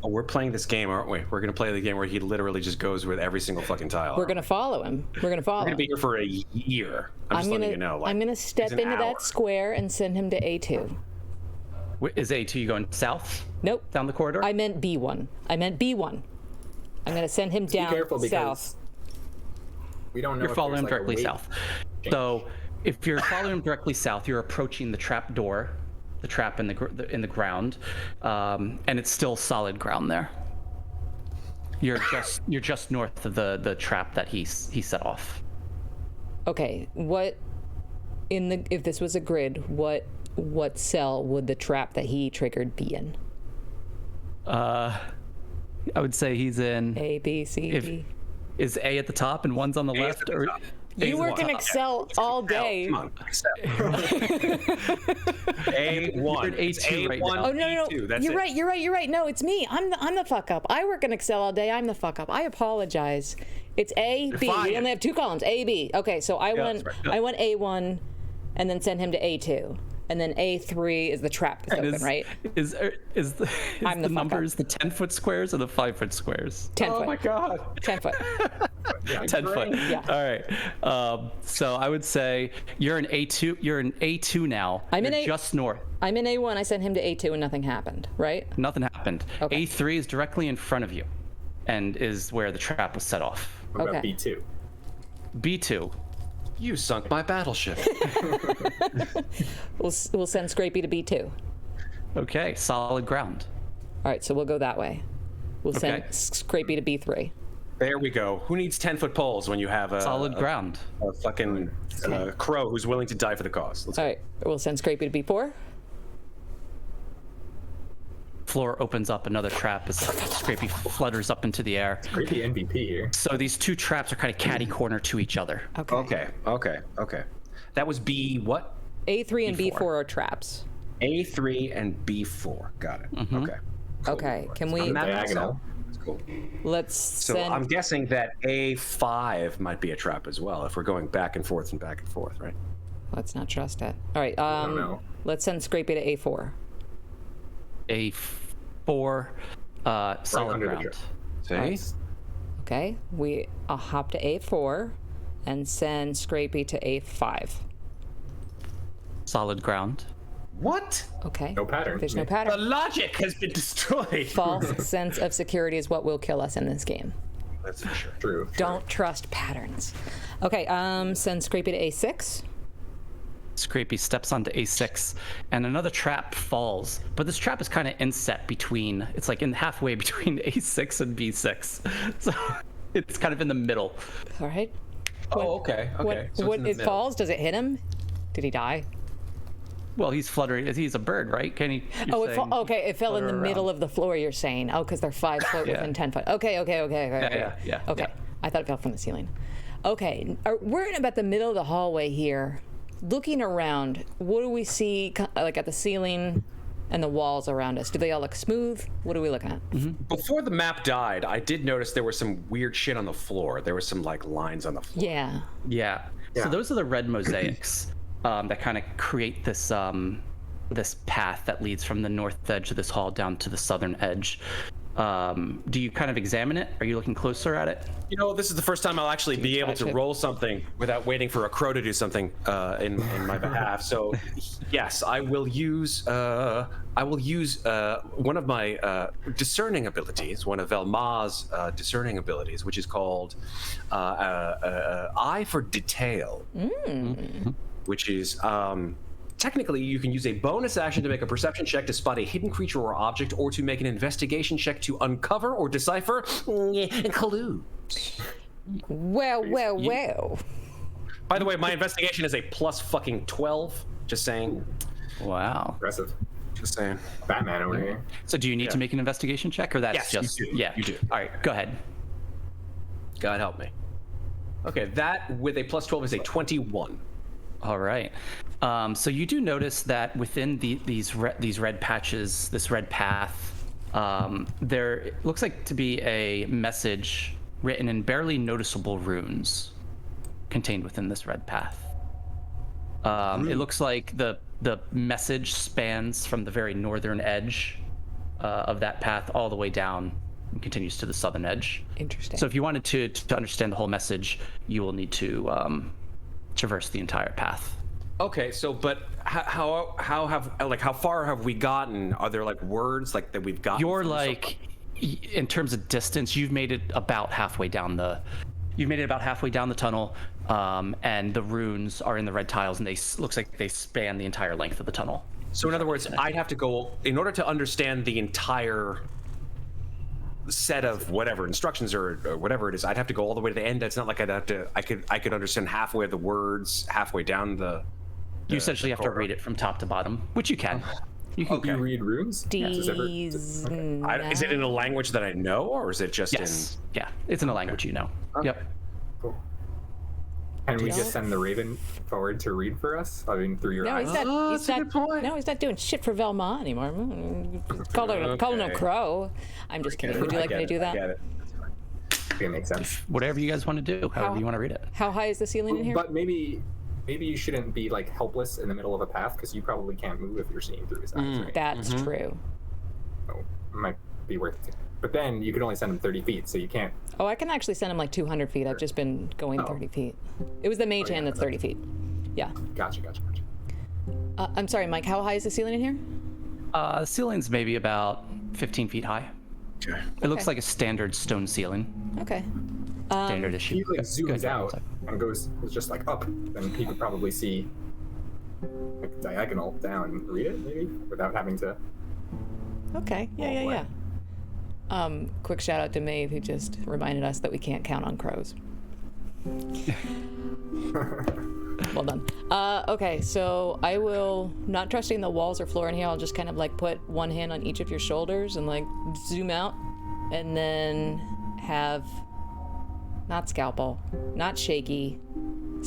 We're playing this game, aren't we? We're going to play the game where he literally just goes with every single fucking tile. We're going to follow him. We're going to follow We're him. going to be here for a year. I'm just letting you know. Like, I'm going to step it's an into hour. that square and send him to A2. Is A2 going south? Nope. Down the corridor? I meant B1. I'm going to send him down Be careful because south. we don't know. You're if following there's, him like, a directly weight south. change. So if you're following him directly south, you're approaching the trap door, the trap in the ground, and it's still solid ground there. You're just north of the trap that he set off. Okay. If this was a grid, what cell would the trap that he triggered be in? I would say he's in. A, B, C, D. Is A at the top and one's on the left? at the Or top. You work in Excel all day. Come on, accept. A1. You're at A2 right now. Oh no! B2, that's You're it. right. You're right. No, it's me. I'm the fuck up. I work in Excel all day. I'm the fuck up. I apologize. It's A, B. fine. We only have two columns. A, B. Okay, so I want that's right. I want A1, and then send him to A2, and then A3 is the trap that's open, right? Is the I'm the fuck numbers the 10-foot squares or the 5-foot squares? 10 Oh foot. my god. 10 foot. 10 foot. Yeah. All right. So I would say you're in A2. You're in A2 now. I'm in You're A- just north. I'm in A1. I sent him to A2, and nothing happened, right? Nothing happened. Okay. A3 is directly in front of you, and is where the trap was set off. What about Okay. B2? B2. You sunk my battleship. We'll send Scrapey to B2. Okay. Solid ground. All right, so we'll go that way. We'll send Okay. Scrapey to B3. There we go. Who needs 10-foot poles when you have a Solid ground. a fucking crow who's willing to die for the cause? Let's All go. right, we'll send Scrapey to B4. Floor opens up. Another trap as Scrapey flutters up into the air. Creepy MVP here. So these two traps are kind of catty corner to each other. Okay. Okay. That was B what? A3 and B4. B4 are traps. A3 and B4. Got it. Okay. Cool. Okay, can we- I'm mapping this Diagonal. out. That's cool. Let's So send. I'm guessing that A5 might be a trap as well if we're going back and forth, right? Let's not trust it. All right. don't know. Let's send Scrapey to A4. A4. Solid under the ground. trap. See? Okay. We hop to A4 and send Scrapey to A5. Solid ground. What? Okay. No pattern. There's no The pattern. logic has been destroyed. False sense of security is what will kill us in this game. That's for sure. True. Don't trust patterns. Okay. Send Scrapey to A6. Scrapey steps onto A6, and another trap falls. But this trap is kind of inset between. It's like in halfway between A6 and B6, so it's kind of in the middle. All right. Oh, okay. Okay. So it's What in the it middle. falls? Does it hit him? Did he die? Well, he's fluttering. He's a bird, right? Can he? Oh, okay. It fell in the flutter middle around. of the floor. You're saying? Oh, because they're 5 foot Yeah. within 10 foot. Okay. Yeah. Okay. I thought it fell from the ceiling. Okay. We're in about the middle of the hallway here. Looking around, what do we see? Like at the ceiling, and the walls around us? Do they all look smooth? What are we looking at? Before the map died, I did notice there was some weird shit on the floor. There was some like lines on the floor. Yeah. Yeah. So those are the red mosaics that kind of create this this path that leads from the north edge of this hall down to the southern edge. Do you kind of examine it? Are you looking closer at it? You know, this is the first time I'll actually be able to roll something without waiting for a crow to do something in my behalf. So, yes, I will use one of my discerning abilities, one of Velma's discerning abilities, which is called Eye for Detail, which is. Technically, you can use a bonus action to make a perception check to spot a hidden creature or object, or to make an investigation check to uncover or decipher clues. Well. By the way, my investigation is a plus fucking 12. Just saying. Wow. Impressive. Just saying. Batman over here. So do you need to make an investigation check, or that's Yes, just you do. Yeah, You do. All right, go ahead. God help me. Okay, that with a plus 12 is a 21. All right. So you do notice that within these red patches, this red path, there looks like to be a message written in barely noticeable runes contained within this red path. It looks like the message spans from the very northern edge of that path all the way down and continues to the southern edge. Interesting. So if you wanted to understand the whole message, you will need to traverse the entire path. Okay, so but how far have we gotten? Are there like words like that we've gotten? You're like, in terms of distance, you've made it about halfway down the tunnel, and the runes are in the red tiles, and looks like they span the entire length of the tunnel. So in other words, I'd have to go in order to understand the entire set of whatever instructions or whatever it is. I'd have to go all the way to the end. It's not like I'd have to. I could understand halfway of the words, halfway down the. You essentially have to read it from top to bottom, which you can. You can. Okay. You read runes? D's. Is it in a language that I know, or is it just Yes. Yeah, it's in a language you know. Yep. Cool. Can we just send the Raven forward to read for us? I mean, through your No, eyes? he's not doing shit for Velma anymore. Call him a crow. I'm just kidding. Would you like me to do that? I get it. It makes sense. Whatever you guys want to do, however you want to read it. How high is the ceiling in here? But maybe you shouldn't be like helpless in the middle of a path because you probably can't move if you're seeing through his eyes, right? That's true. So it might be worth it. But then you can only send him 30 feet, so you can't. Oh, I can actually send him like 200 feet. I've just been going 30 feet. It was the mage hand that's 30 feet. Yeah. Gotcha. I'm sorry, Mike. How high is the ceiling in here? The ceiling's maybe about 15 feet high. Okay. It looks like a standard stone ceiling. Okay. Standard If issue. he like Go zooms ahead, out and goes just like up, then he could probably see like diagonal down and read it maybe without having to. Okay. Yeah. Quick shout out to Maeve, who just reminded us that we can't count on crows. Well done. Okay, so I will, not trusting the walls or floor in here, I'll just kind of like put one hand on each of your shoulders and like zoom out, and then have not scalpel, not shaky, not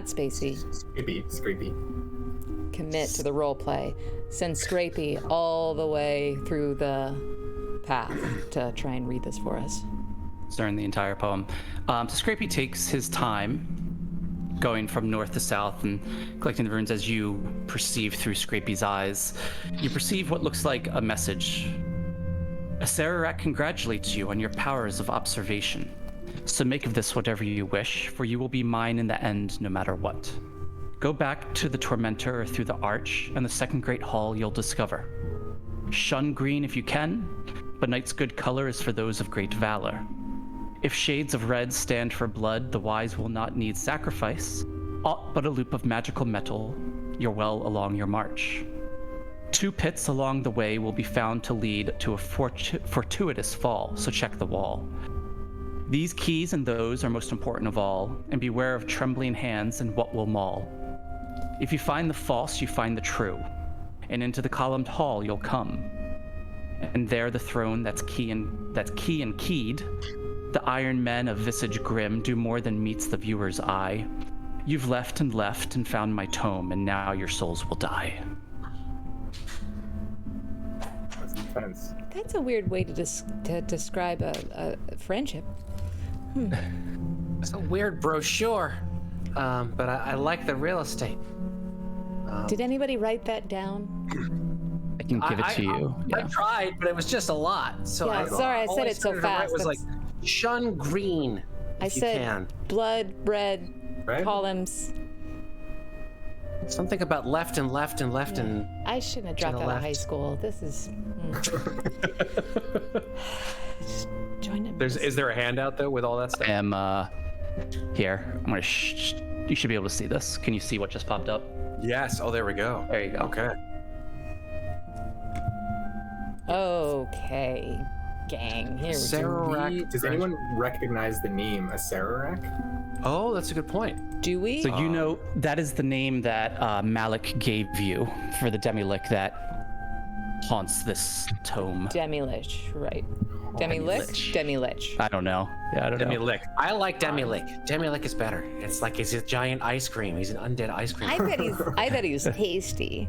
spacey. Scrapey. Commit to the role play. Send Scrapey all the way through the path to try and read this for us. During the entire poem. So Scrapey takes his time going from north to south and collecting the runes. As you perceive through Scrapey's eyes, you perceive what looks like a message. Sararak congratulates you on your powers of observation. So make of this whatever you wish, for you will be mine in the end no matter what. Go back to the Tormentor or through the Arch, and the second great hall you'll discover. Shun green if you can, but night's good color is for those of great valor. If shades of red stand for blood, the wise will not need sacrifice, aught but a loop of magical metal, you're well along your march. 2 pits along the way will be found to lead to a fortuitous fall, so check the wall. These keys and those are most important of all, and beware of trembling hands and what will maul. If you find the false, you find the true, and into the columned hall you'll come. And there the throne that's key and keyed, the iron men of visage grim do more than meets the viewer's eye. You've left and found my tome, and now your souls will die. fence. That's a weird way to describe a friendship. It's a weird brochure, but I like the real estate. Did anybody write that down? I can give it to you. I tried, but it was just a lot. So Yeah, sorry, I all said it so started to write fast. was like shun green. I if you said can. blood, red, Red? columns. Something about left and left and left and. I shouldn't have dropped the out of left. high school. This is. Just join it. Is there a handout though with all that stuff? I am here. I'm gonna. You should be able to see this. Can you see what just popped up? Yes. Oh, there we go. There you go. Okay. Okay, gang. Here we go. Sararak. Does anyone recognize the name Asararak? Oh, that's a good point. Do we? So you know that is the name that Malik gave you for the Demi-Lick that haunts this tome. Demi-Lich, right. Demi-Lich? Demi-Lich. I don't know. Yeah, I don't know. Demi-Lick. I like Demi-Lick. Demi-Lick is better. It's like he's a giant ice cream. He's an undead ice cream. I bet he's tasty.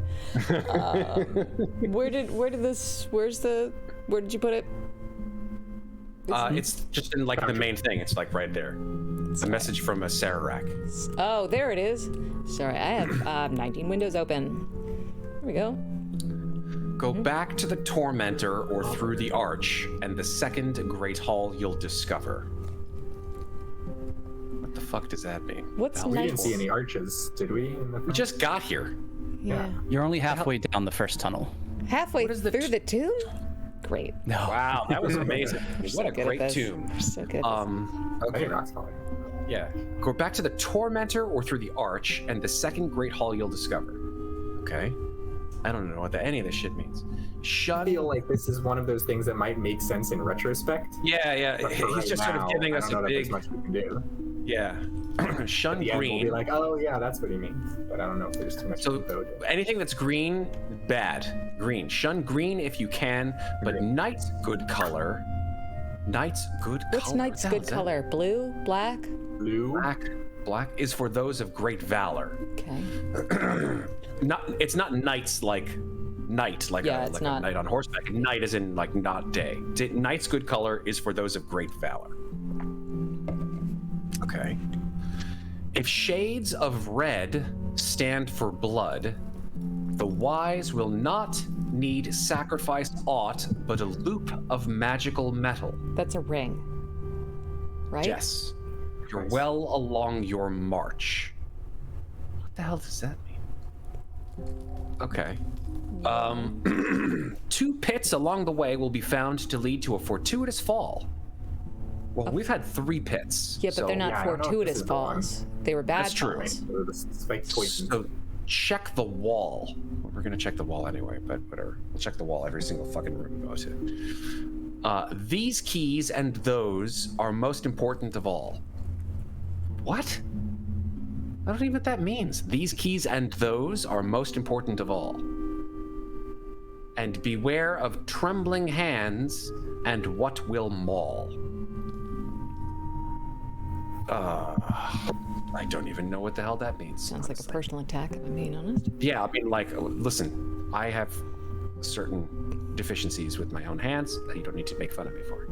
Where did you put it? It's just in like the main thing. It's like right there. It's a message from a Sararak. Oh, there it is. Sorry, I have 19 windows open. There we go. Go back to the Tormentor or through the Arch, and the second Great Hall you'll discover. What the fuck does that mean? What's We didn't nice? see any arches, did we? In the We just got here. Yeah. You're only halfway down the first tunnel. Halfway is the through the tomb? Great. No. Wow, that was amazing. So What a good at great this. tomb. We're so good at this. Okay. rock's falling. Yeah. Go back to the Tormentor or through the Arch, and the second Great Hall you'll discover. Okay. I don't know what any of this shit means. I feel like this is one of those things that might make sense in retrospect. Yeah. But for He's right just sort now, of giving I us don't know a that big. there's much we can do. Yeah. Shun At the end, we'll green. be like, oh yeah, that's what he means. But I don't know if there's too much So info to it. anything that's green, bad. Green. Shun green if you can, but Green. night's good color. Night's good What's color. night's What the hell good is that? color? Blue? Black? Blue. Black is for those of great valor. Okay. It's not knights like night, like, Yeah, a, it's like not. a knight on horseback. Night is in like not day. Night's good color is for those of great valor. Okay. If shades of red stand for blood, the wise will not need sacrifice aught but a loop of magical metal. That's a ring. Right? Yes. You're well along your march. What the hell does that mean? Okay. 2 pits along the way will be found to lead to a fortuitous fall. Well, we've had 3 pits. Yeah, but they're not yeah, I don't know if fortuitous this is the one. falls. They were bad That's true. falls. Or the spiked poison. So check the wall. We're gonna check the wall anyway, but whatever. We'll check the wall every single fucking room we go to. These keys and those are most important of all. What? I don't even know what that means. These keys and those are most important of all. And beware of trembling hands and what will maul. I don't even know what the hell that means. Sounds like a honestly. personal attack, if I'm being honest. Yeah, I mean, like, listen, I have certain deficiencies with my own hands that you don't need to make fun of me for.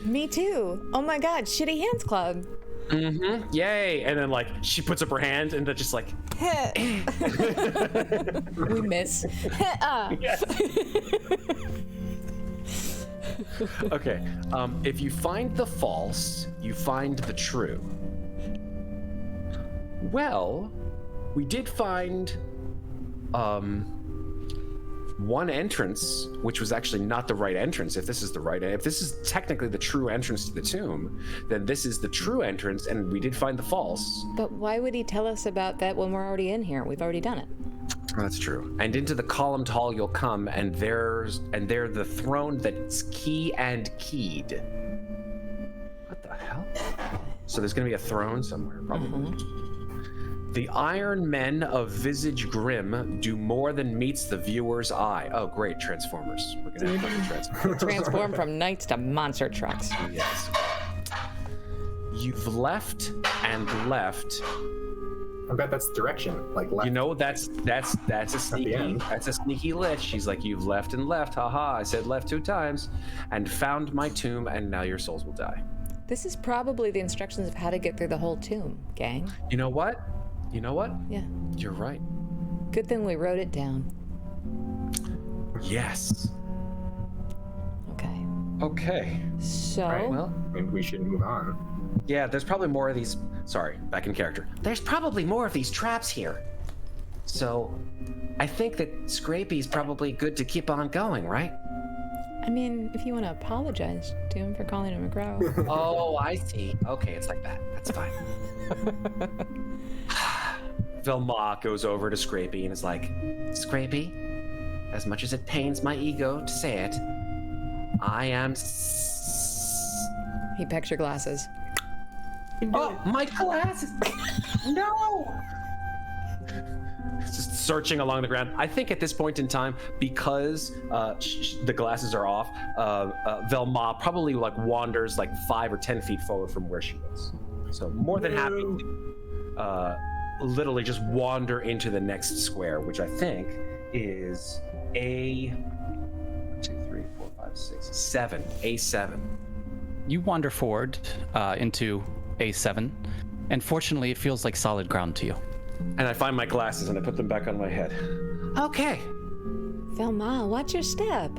Me too. Oh my god, Shitty Hands Club. Mm-hmm. Yay! And then, like, she puts up her hand and then just like, We miss. okay. If you find the false, you find the true. Well, we did find one entrance, which was actually not the right entrance. If this is technically the true entrance to the tomb, then this is the true entrance, and we did find the false. But why would he tell us about that when we're already in here? We've already done it. That's true. And into the columned hall you'll come, and there the throne that's key and keyed. What the hell? So there's gonna be a throne somewhere, probably. The iron men of visage grim do more than meets the viewer's eye. Oh, great, Transformers. We're gonna have fucking Transformers. Transform from knights to monster trucks. Yes. You've left and left I bet that's direction, like left. You know, that's a end. sneaky lich. She's like, you've left and left. Haha, I said left 2 times and found my tomb, and now your souls will die. This is probably the instructions of how to get through the whole tomb, gang. You know what? Yeah. You're right. Good thing we wrote it down. Yes. Okay. Okay. So, Right. Well, Maybe we should move on. yeah, there's probably more of these. Sorry, back in character. There's probably more of these traps here. So, I think that Scrapey's probably good to keep on going, right? I mean, if you want to apologize to him for calling him a crow. Oh, I see. Okay, it's like that. That's fine. Velma goes over to Scrapey and is like, Scrapey, as much as it pains my ego to say it, I am. He pecks your glasses. Oh, my glasses! No! just searching along the ground. I think at this point in time, because the glasses are off, Velma probably like wanders like 5 or 10 feet forward from where she was. So more than happy to literally just wander into the next square, which I think is A7. You wander forward into A7, and fortunately, it feels like solid ground to you. And I find my glasses and I put them back on my head. Okay. Velma, watch your step.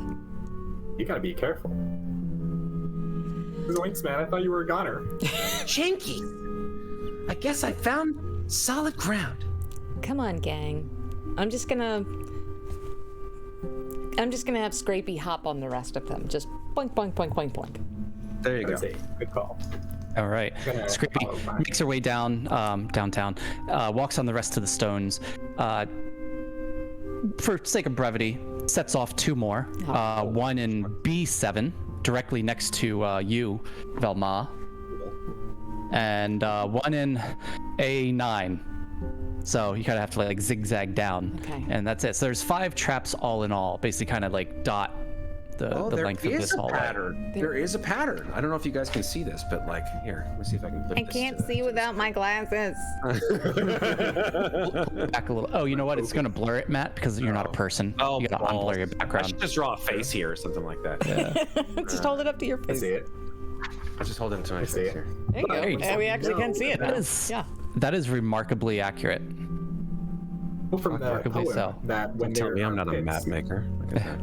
You gotta be careful. Zoinks, man, I thought you were a goner. Janky! I guess I found solid ground. Come on, gang. I'm just gonna have Scrapey hop on the rest of them. Just boink, boink, boink, boink, boink. There you go. That's a good call. All right. Gonna follow Scrapey behind. makes her way down downtown, walks on the rest of the stones. For sake of brevity, sets off 2 more. One in B7, directly next to you, Velma, and one in A9. So you kind of have to like zigzag down, Okay. and that's it. So there's 5 traps all in all, basically kind of like dot the length of this hallway. There is a pattern. I don't know if you guys can see this, but like here, let me see if I can. Lift I this can't to- see without my glasses. Back a little. Oh, you know what? It's gonna blur it, Matt, because you're not a person. Oh, you gotta balls. unblur your I background. should just draw a face here or something like that. Just hold it up to your I face. see it. I'll just hold it to my see face it. here. There you go. There you Yeah, go. we actually can see it now. Yeah. That is remarkably accurate. Well, from the Remarkably poem so. that when Tell there me I'm are not a pits- map maker. Look at that.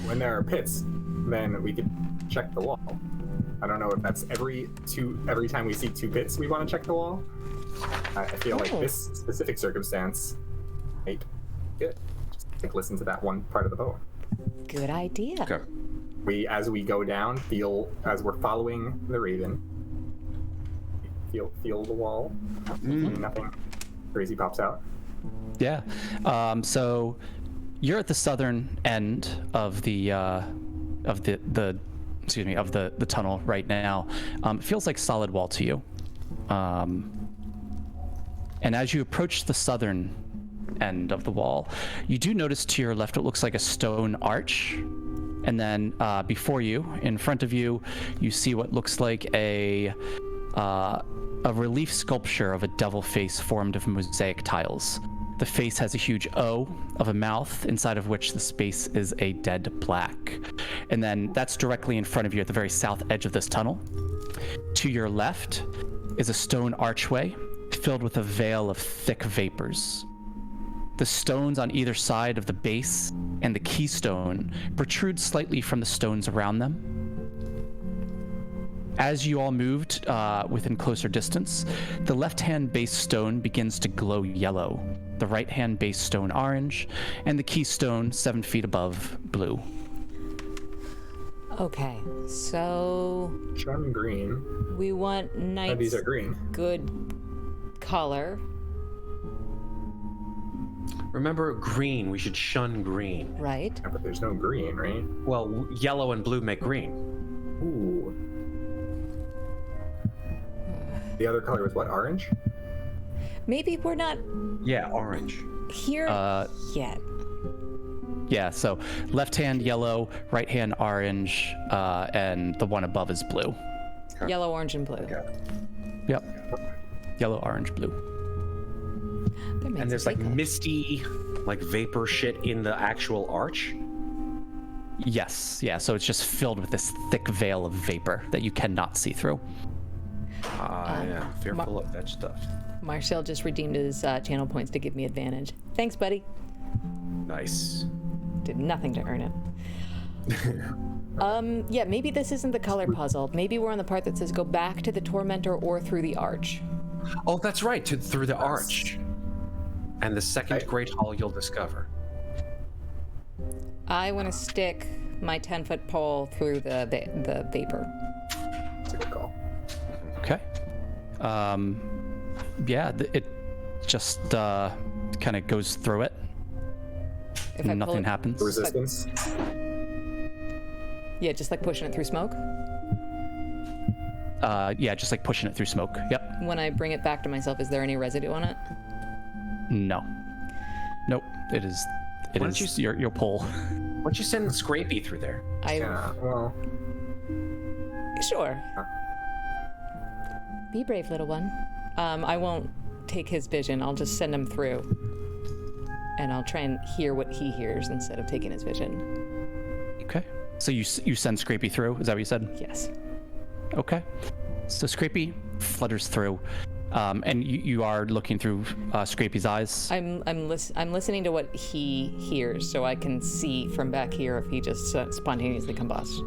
When there are pits, then we could check the wall. I don't know if that's every time we see 2 pits we want to check the wall. I feel like Oh. this specific circumstance might be good. Just like listen to that one part of the poem. Good idea. Okay. As we go down, as we're following the raven, feel the wall. Nothing crazy pops out. Yeah. So you're at the southern end of the tunnel right now. It feels like solid wall to you. And as you approach the southern end of the wall, you do notice to your left what looks like a stone arch. And then before you, in front of you, you see what looks like a relief sculpture of a devil face formed of mosaic tiles. The face has a huge O of a mouth, inside of which the space is a dead black. And then that's directly in front of you at the very south edge of this tunnel. To your left is a stone archway filled with a veil of thick vapors. The stones on either side of the base and the keystone protrude slightly from the stones around them. As you all moved within closer distance, the left-hand base stone begins to glow yellow, the right-hand base stone orange, and the keystone 7 feet above blue. Okay, so Shun green. we want Oh, nice, these are green. good color. Remember green. We should shun green. Right? Yeah, but there's no green, right? Well, yellow and blue make green. Ooh. The other color was what? Orange? Maybe we're not Yeah, orange. here yet. Yeah, so left-hand yellow, right-hand orange, and the one above is blue. Yellow, orange, and blue. Yep. yellow, orange, blue. And there's like misty, like vapor shit in the actual arch. Yes, yeah. So it's just filled with this thick veil of vapor that you cannot see through. Yeah, fearful of that stuff. Marcel just redeemed his channel points to give me advantage. Thanks, buddy. Nice. Did nothing to earn it. Yeah, maybe this isn't the color puzzle. Maybe we're on the part that says go back to the tormentor or through the arch. Oh, that's right, through the arch. And the second great hall you'll discover. I want to stick my 10-foot pole through the vapor. That's a good call. Okay. Yeah, it just kind of goes through it. If I pull Nothing it- happens. Resistance. Yeah, just like pushing it through smoke. Yeah, just like pushing it through smoke. Yep. When I bring it back to myself, is there any residue on it? No. Nope. It is. It Why is don't you your pole. Why don't you send Scrapey through there? Yeah, well, Sure. Be brave, little one. I won't take his vision. I'll just send him through. And I'll try and hear what he hears instead of taking his vision. Okay. So you send Scrapey through? Is that what you said? Yes. Okay. So Scrapey flutters through, and you are looking through Scrapey's eyes. I'm listening to what he hears, so I can see from back here if he just spontaneously combusts.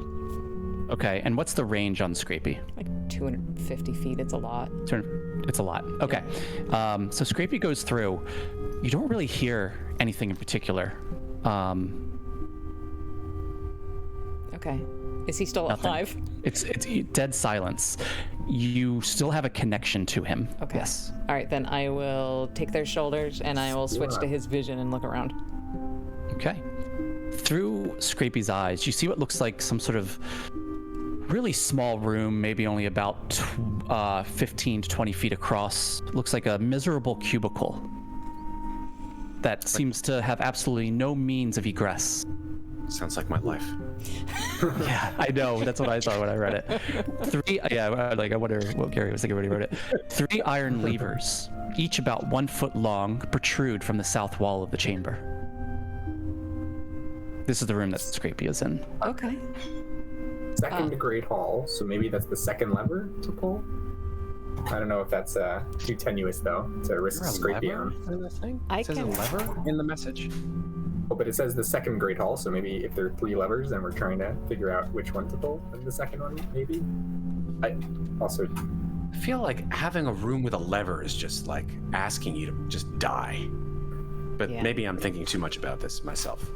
Okay. And what's the range on Scrapey? Like 250 feet. It's a lot. It's a lot. Okay. So Scrapey goes through. You don't really hear anything in particular. Okay. Is he still Nothing. alive? It's dead silence. You still have a connection to him. Okay. Yes. All right, then I will take their shoulders and I will switch to his vision and look around. Okay. Through Scrapey's eyes, you see what looks like some sort of really small room, maybe only about 15 to 20 feet across. Looks like a miserable cubicle that seems to have absolutely no means of egress. Sounds like my life. Yeah, I know. That's what I thought when I read it. I wonder what Gary was thinking when he wrote it. 3 iron levers, each about 1 foot long, protrude from the south wall of the chamber. This is the room that Scrapey is in. Okay. second great hall, so maybe that's the second lever to pull. I don't know if that's too tenuous though to risk scraping on. In the thing? I It says can- a lever in the message. Oh, but it says the second great hall, so maybe if there are 3 levers, then we're trying to figure out which one to pull in the second one, maybe. I also I feel like having a room with a lever is just like asking you to just die. But Yeah. maybe I'm thinking too much about this myself.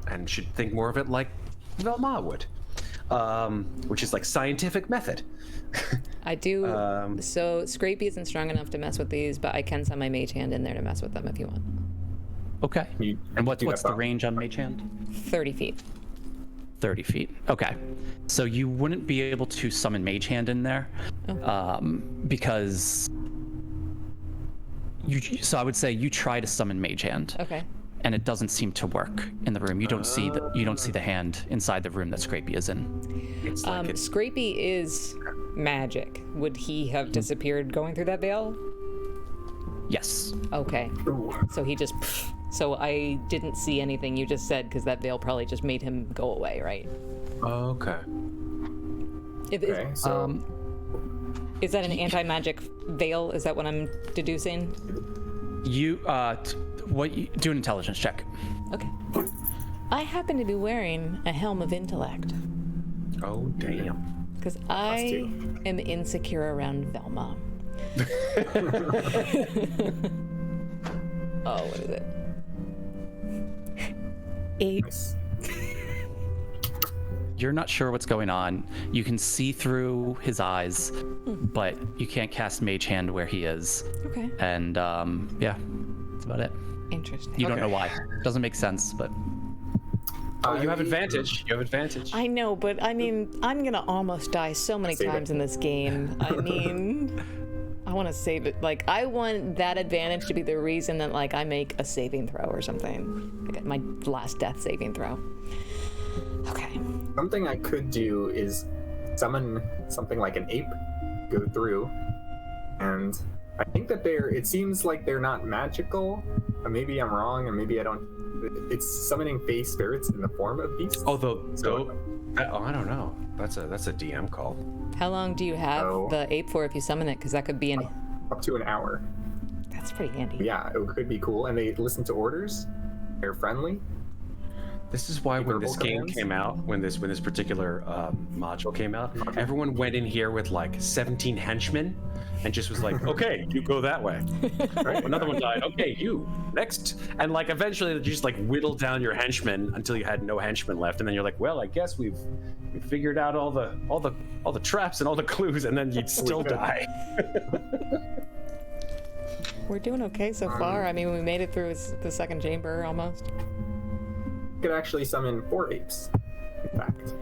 And should think more of it like Velma would. Which is like scientific method. I do. So Scrapey isn't strong enough to mess with these, but I can send my mage hand in there to mess with them if you want. Okay. You And what's do that the both. range on Mage Hand? 30 feet. 30 feet. Okay. So you wouldn't be able to summon Mage Hand in there, because so I would say you try to summon Mage Hand, Okay. and it doesn't seem to work in the room. You don't see the hand inside the room that Scrapey is in. It's like it's Scrapey is magic. Would he have disappeared going through that veil? Yes. Okay. Ooh. So he just. So I didn't see anything you just said because that veil probably just made him go away, right? okay. Okay, so Is that an anti-magic veil? Is that what I'm deducing? You do an intelligence check. Okay. I happen to be wearing a helm of intellect Oh damn. because I too. am insecure around Velma. Oh, what is it? 8. nice. You're not sure what's going on. You can see through his eyes, but you can't cast Mage Hand where he is. Okay. And yeah, that's about it. Interesting. You don't Okay. know why. Doesn't make sense, but Oh, you have advantage. You have advantage. I know, but I mean, I'm gonna almost die so many Save it. times in this game. I mean, I want to save it. Like, I want that advantage to be the reason that, like, I make a saving throw or something. I get my last death saving throw. Okay. Something I could do is summon something like an ape, go through, And I think that it seems like they're not magical. Maybe I'm wrong, and maybe I don't. It's summoning face spirits in the form of beasts. I don't know. That's a DM call. How long do you have the ape for if you summon it? Because that could be Up to an hour. That's pretty handy. Yeah, it could be cool. And they listen to orders. They're friendly. This is why when this game commands. came out, when this particular module came out, everyone went in here with like 17 henchmen and just was like, okay, you go that way. Right? Another one died. Okay, you next. And like eventually you just like whittle down your henchmen until you had no henchmen left, and then you're like, well, I guess we've figured out all the traps and all the clues, and then you'd still die. We're doing okay so far. I mean, we made it through the second chamber almost. Could actually summon 4 apes. In fact.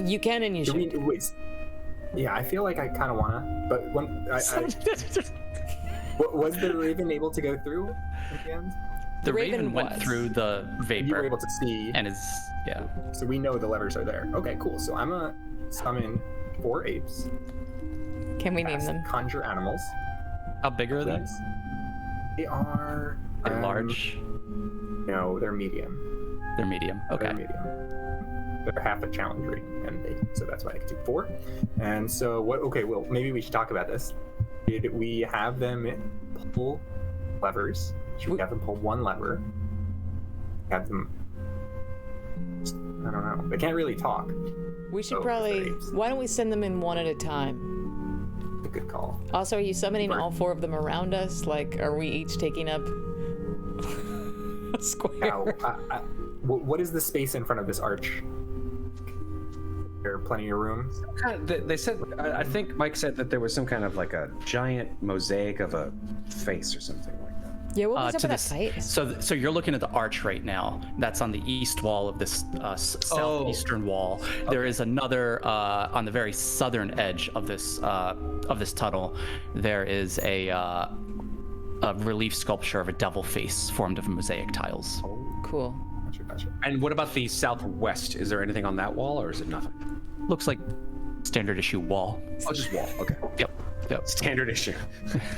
You can and you should. Wait. Yeah, I feel like I kind of wanna, but when was the raven able to go through at the end? The Raven raven went was. through the vapor. You were able to see, and is so we know the levers are there. Okay, cool. So I'm gonna summon 4 apes. Can we name as them? Conjure animals. How big are they? They are They're large. No, they're medium. They're medium. Okay. They're medium. They're half a challenge rating, and so that's why I could do 4. And so what? Okay, well maybe we should talk about this. Did we have them pull levers? Should we have them pull one lever? Have them? I don't know. They can't really talk. We should Oh, probably. the apes. Why don't we send them in one at a time? A good call. Also, are you summoning Right. all 4 of them around us? Like, are we each taking up a square? Now, what is the space in front of this arch? There are plenty of room. They said, I think Mike said that there was some kind of like a giant mosaic of a face or something like that. Yeah, what was up to with that this, fight? so you're looking at the arch right now. That's on the east wall of this southeastern wall. There is another on the very southern edge of this tunnel. There is a relief sculpture of a devil face formed of mosaic tiles. Cool. Gotcha. And what about the southwest? Is there anything on that wall, or is it nothing? Looks like standard issue wall. Oh, just wall. Okay. Yep. Standard issue.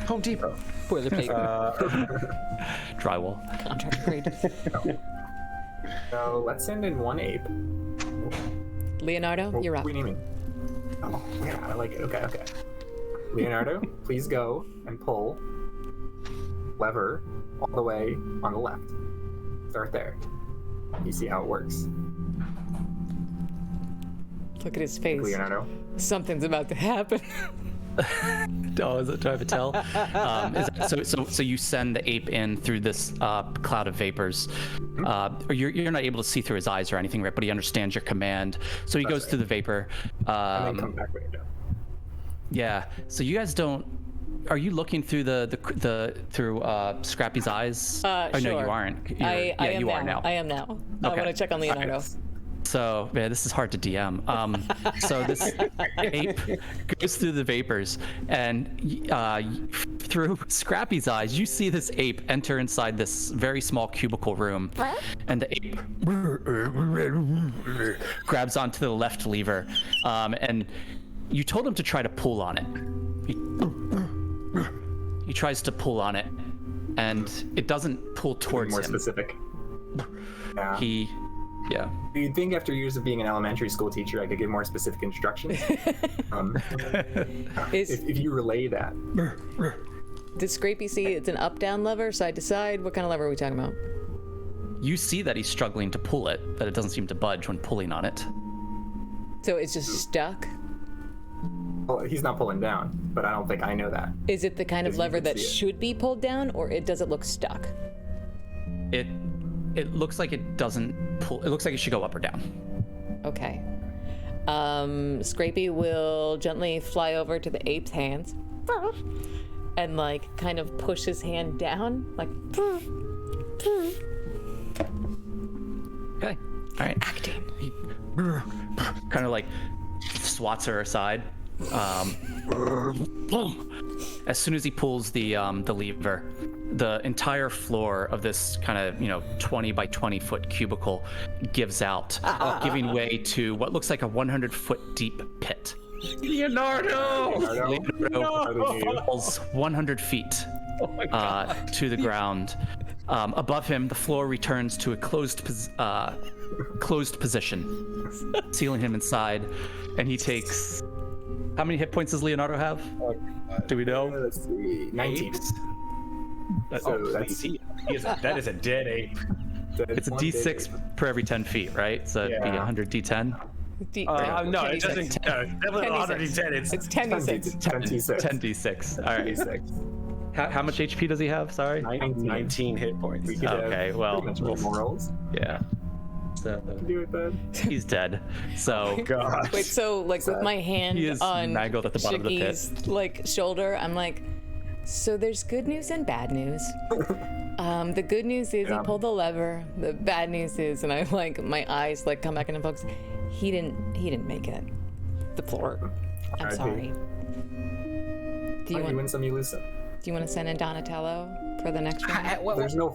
Home Depot. Boilerplate. Drywall. Contract grade. So let's send in 1 ape. Leonardo, you're up. What are we naming? Oh, yeah, I like it. Okay. Leonardo, please go and pull lever all the way on the left. Start there. You see how it works. Look at his face. Leonardo. Something's about to happen. Oh, is it? Do I have to tell? So you send the ape in through this cloud of vapors. You're not able to see through his eyes or anything, right? But he understands your command. So he goes through the vapor. And then come back later. Yeah. So you guys don't. Are you looking through through Scrappy's eyes? Oh Sure. no, you aren't. I am you now. are now. I am now. I Okay. want to check on Leonardo. So, yeah, this is hard to DM. So this ape goes through the vapors, and through Scrappy's eyes, you see this ape enter inside this very small cubicle room, and the ape grabs onto the left lever, and you told him to try to pull on it. He tries to pull on it, and it doesn't pull towards More him. specific. Yeah. Yeah. You'd think after years of being an elementary school teacher, I could give more specific instructions. If you relay that. Does Scrapey see it's an up-down lever, side to side? What kind of lever are we talking about? You see that he's struggling to pull it, that it doesn't seem to budge when pulling on it. So it's just stuck? Well, he's not pulling down, but I don't think I know that. Is it the kind of Because you lever can that see it. should be pulled down, or does it look stuck? It looks like it doesn't pull. It looks like it should go up or down. Okay. Scrapey will gently fly over to the ape's hands and like kind of push his hand down, like Okay. All right. acting. He kind of like swats her aside. As soon as he pulls the lever, the entire floor of this kind of 20 by 20 foot cubicle gives out, giving way to what looks like a 100-foot deep pit. Leonardo! Leonardo falls 100 feet to the ground. Above him, the floor returns to a closed position, sealing him inside, and he takes. How many hit points does Leonardo have? Do we know? Let's see. 19. So that's That is a dead ape. It's a d6 per every 10 feet, right? So it'd be Yeah. 100 d10. No, it doesn't. Definitely 110. It's 10d6. 10d6. 10d6. All right. 10d6. How much HP does he have? Sorry. 19 hit points. We could have Okay, well, pretty much more rolls. Yeah. So Do it, bud. he's dead. So God. Wait, so like with my hand He is on mangled at the bottom of the pit. Shiggy's like shoulder, I'm like, so there's good news and bad news. The good news is he pulled the lever. The bad news is, and I like my eyes like come back into focus. He didn't make it. The floor. I'm R.I.P. sorry. Do you You want win some, you lose some. to send in Donatello for the next one? There's no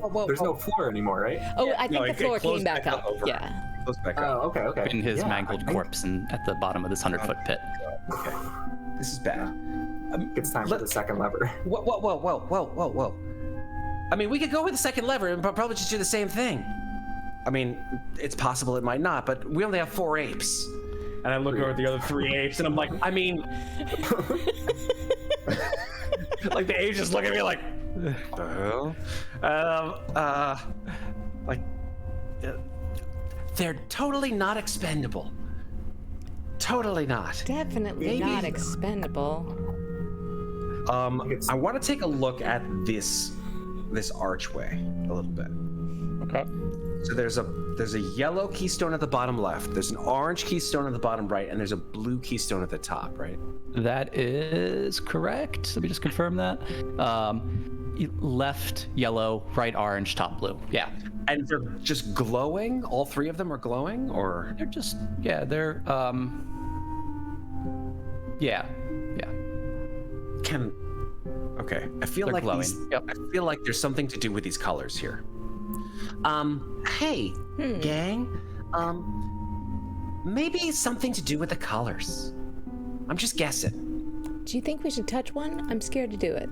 floor anymore, right? Oh, I think No, the it floor closed came back back up. up over. Yeah. Close back Oh, up. okay. in his Yeah, mangled I- corpse and at the bottom of this 100-foot pit. Okay. This is bad. It's time for the second lever. Whoa. I mean, we could go with the second lever and probably just do the same thing. I mean, it's possible it might not, but we only have 4 apes. And I look over at the other 3 apes, and I'm like, I mean, like the apes just look at me like, the hell? Like, they're totally not expendable. Totally not. Definitely Maybe- not expendable. I want to take a look at this archway a little bit. Okay. So there's a yellow keystone at the bottom left. There's an orange keystone at the bottom right, and there's a blue keystone at the top, right? That is correct. Let me just confirm that. Left yellow, right orange, top blue. Yeah. And they're just glowing. All 3 of them are glowing, or They're just they're yeah. can? Okay, I feel They're like glowing. these. Yep. I feel like there's something to do with these colors here. Hey, gang. Maybe something to do with the colors. I'm just guessing. Do you think we should touch one? I'm scared to do it.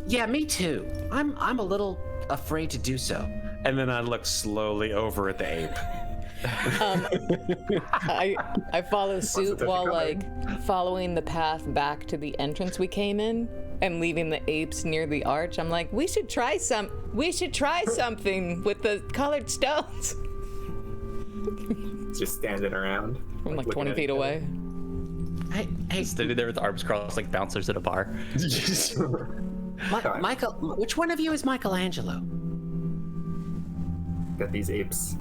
Yeah, me too. I'm a little afraid to do so. And then I look slowly over at the ape. I follow suit touch while a color. like following the path back to the entrance we came in and leaving the apes near the arch. I'm like, we should try something with the colored stones. Just standing around. From like looking 20 at feet each other. away. Hey, Standing there with arms crossed like bouncers at a bar. Michael. Which one of you is Michelangelo? That these apes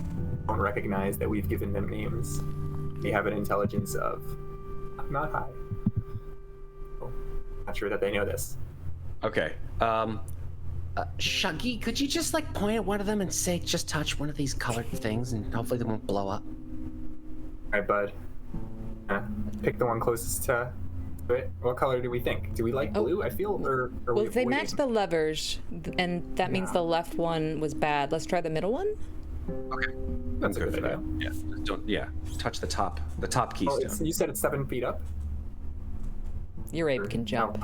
don't recognize that we've given them names. They have an intelligence of not high. Oh, not sure that they know this. Okay. Shuggy, could you just like point at one of them and say, just touch one of these colored things, and hopefully they won't blow up? All right, bud. Pick the one closest to it. What color do we think? Do we like blue? I feel, or Well, we if they avoiding? match the levers, and that means the left one was bad, let's try the middle one. Okay, That's a good good for idea. that. Yeah, don't touch the top Oh, keystone. you said it's 7 feet up. Your ape can jump.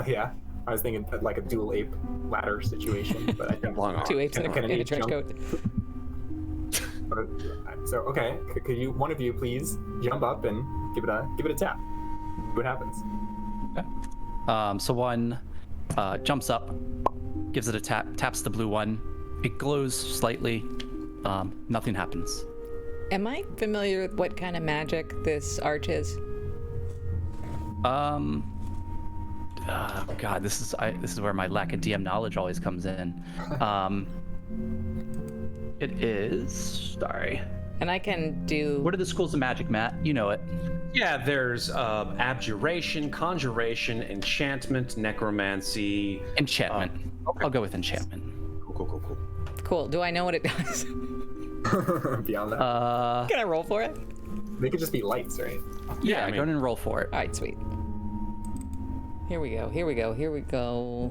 Yeah. I was thinking like a dual ape ladder situation, but I think Long arm. 2 apes in Can a it trench jump? coat. So okay, could you, one of you, please jump up and give it a tap? See what happens? So one jumps up, gives it a tap, taps the blue one. It glows slightly. Nothing happens. Am I familiar with what kind of magic this arch is? God, this is where my lack of DM knowledge always comes in. It is. Sorry. And I can do. What are the schools of magic, Matt? You know it. Yeah, there's abjuration, conjuration, enchantment, necromancy. Enchantment. I'll go with enchantment. Cool. Cool. Do I know what it does? Beyond that, Can I roll for it? they could just be lights, right? Yeah, I go mean- ahead and roll for it. All right, sweet. Here we go. 17.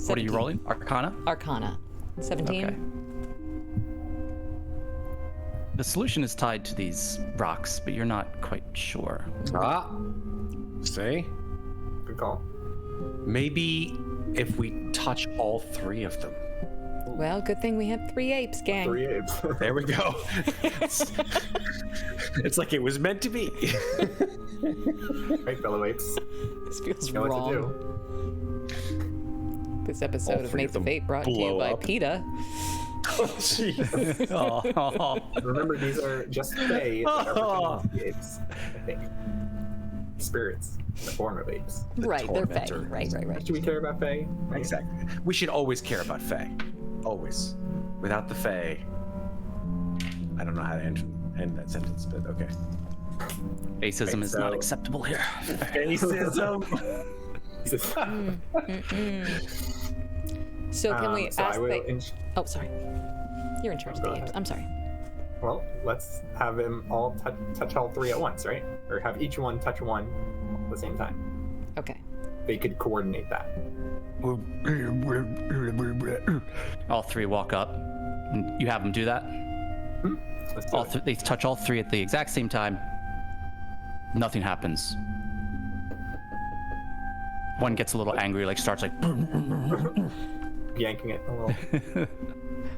What are you rolling? Arcana? Arcana. 17. Okay. The solution is tied to these rocks, but you're not quite sure. Ah, see? Good call. Maybe if we touch all three of them. Well, good thing we have 3 apes, gang. 3 apes. There we go. It's like it was meant to be. Right, fellow apes. This feels You know what wrong. to do. This episode of three Make of the them Fate brought to you blow by up. PETA. Jeez. Oh, Remember, these are just fae that are pretending to be apes, I think. Spirits in the form of apes. Right, they're fae. tormentor. Right. Should we care about fae? Exactly. We should always care about Fae. Always. Without the Fae, I don't know how to end that sentence, but okay. racism is not so- acceptable here. Racism. So can we so I ask will the... Oh, sorry. You're in charge of Go the apes. ahead. I'm sorry. Well, let's have them all touch all 3 at once, right? Or have each one touch one at the same time. Okay. They could coordinate that. All 3 walk up. And you have them do that. Let's do it. They touch all 3 at the exact same time. Nothing happens. One gets a little angry, like starts like. Yanking it a little.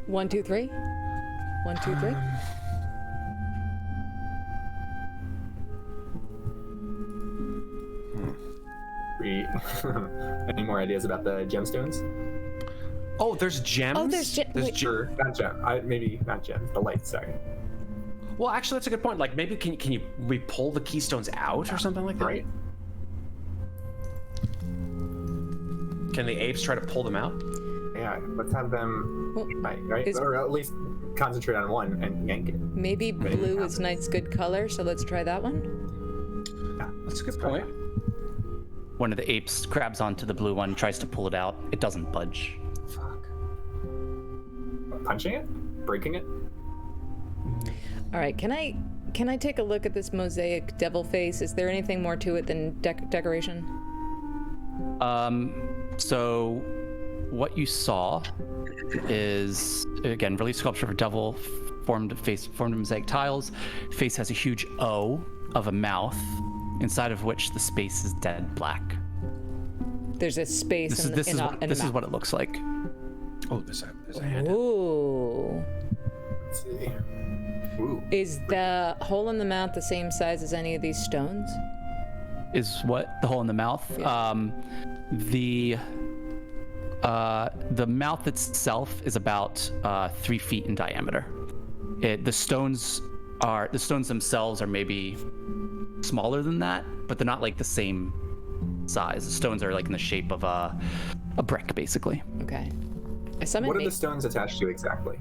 1, 2, 3. 1, 2, 3. Any more ideas about the gemstones? Oh, there's gems? Oh, there's wait. Sure, not gem. Maybe not gems. The lights. Sorry. Well, actually, that's a good point. Like, maybe can we pull the keystones out or something like that? Right. Can the apes try to pull them out? Yeah. Let's have them. Well, Right. is- Or at least concentrate on one and yank it. Maybe blue is nice, good color, so let's try that one. Yeah. That's a good point. One of the apes grabs onto the blue one, tries to pull it out. It doesn't budge. Fuck. Punching it? Breaking it? All right, can I take a look at this mosaic devil face? Is there anything more to it than decoration? So what you saw is, again, relief sculpture of a devil formed of mosaic tiles. Face has a huge O of a mouth, inside of which the space is dead black. There's a space This in is the this is mouth. what it looks like. Oh, there's a hand. Ooh. Let's see. Ooh. Is the hole in the mouth the same size as any of these stones? Is what the hole in the mouth? Yeah. The mouth itself is about 3 feet in diameter. The stones themselves are maybe smaller than that, but they're not like the same size. The stones are like in the shape of a brick, basically. Okay. I summoned What are ma- the stones attached to exactly?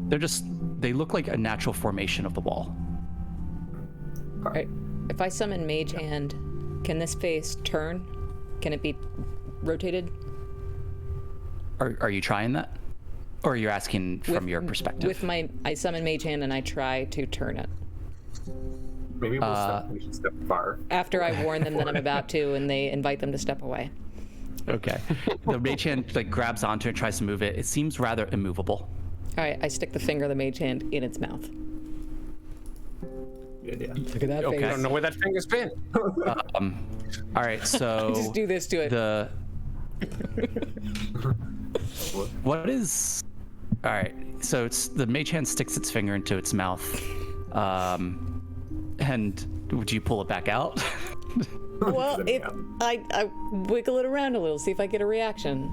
They look like a natural formation of the wall. All right. If I summon Mage Hand, can this face turn? Can it be rotated? Are you trying that? Or are you asking from your perspective? I summon Mage Hand and I try to turn it. Maybe we should step far. After I warn them that I'm about to, and they invite them to step away. Okay. The mage hand like grabs onto it, tries to move it. It seems rather immovable. All right, I stick the finger of the Mage Hand in its mouth. Good idea. Look at that Okay. I face. don't know where that finger's been. All right, so Just do this to it. the what is all right? So it's the mage hand sticks its finger into its mouth, and would you pull it back out? Well, Zipping if up. I wiggle it around a little, see if I get a reaction.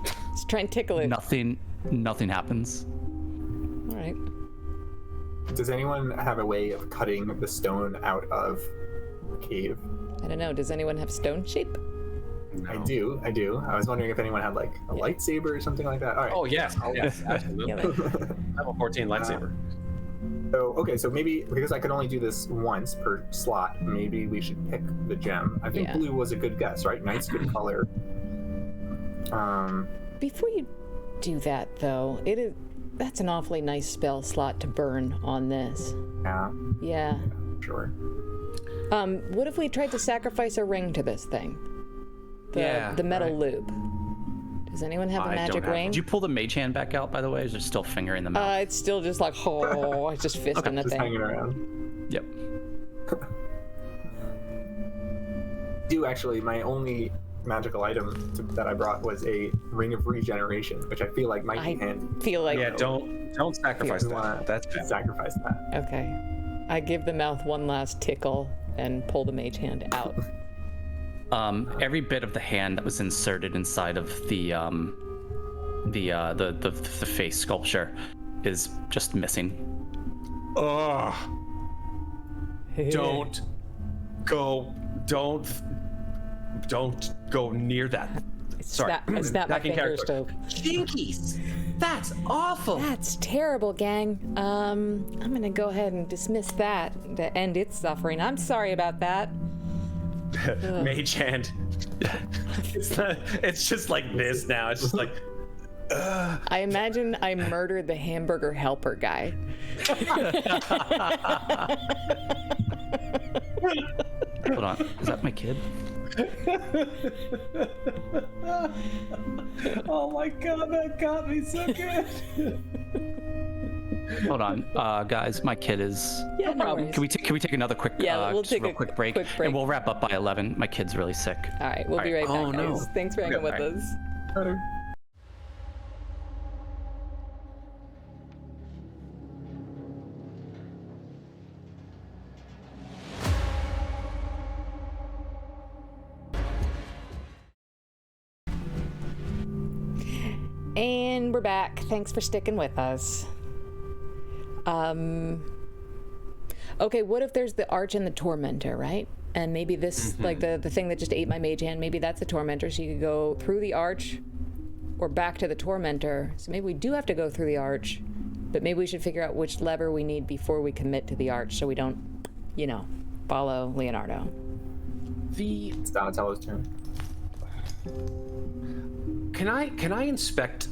Just try and tickle it. Nothing happens. All right. Does anyone have a way of cutting the stone out of the cave? I don't know. Does anyone have stone shape? I do. I was wondering if anyone had like a lightsaber or something like that. All right. Oh yes, absolutely. Yeah, Level 14 lightsaber. So maybe because I could only do this once per slot, maybe we should pick the gem. I think Yeah. blue was a good guess, right? Nice, good color. Before you do that, though, that's an awfully nice spell slot to burn on this. Yeah, Yeah. sure. What if we tried to sacrifice a ring to this thing? The metal lube. Does anyone have a I don't magic have ring? Did you pull the mage hand back out, by the way? Or is there still finger in the mouth? It's still just like, oh, it's just fisting the Just thing. hanging around. Yep. Actually, my only magical item that I brought was a ring of regeneration, which I feel like might be handy. I feel like, Yeah, don't sacrifice We want that. to That's bad. sacrifice that. okay. I give the mouth one last tickle and pull the mage hand out. Every bit of the hand that was inserted inside of the face sculpture is just missing. Ugh. Don't go near that. Sorry. I snap my Backing fingers character. to. Jinkies! That's awful! That's terrible, gang. I'm gonna go ahead and dismiss that to end its suffering. I'm sorry about that. Mage hand. It's just like this now. It's just like I imagine I murdered the hamburger helper guy. Hold on. Is that my kid? oh my god, that got me so good. Hold on, guys. My kid is. Yeah, no worries. Can we take another quick? Yeah, we'll just take real a quick break, quick break. and we'll wrap up by 11. My kid's really sick. All right, we'll be right back, Oh, no. guys. Thanks for hanging with Alright. us. And we're back. Thanks for sticking with us. Okay, what if there's the Arch and the Tormentor, right? And maybe this, like the thing that just ate my mage hand, maybe that's the Tormentor, so you could go through the Arch or back to the Tormentor. So maybe we do have to go through the Arch, but maybe we should figure out which lever we need before we commit to the Arch so we don't, follow Leonardo. It's Donatello's turn. Can I inspect?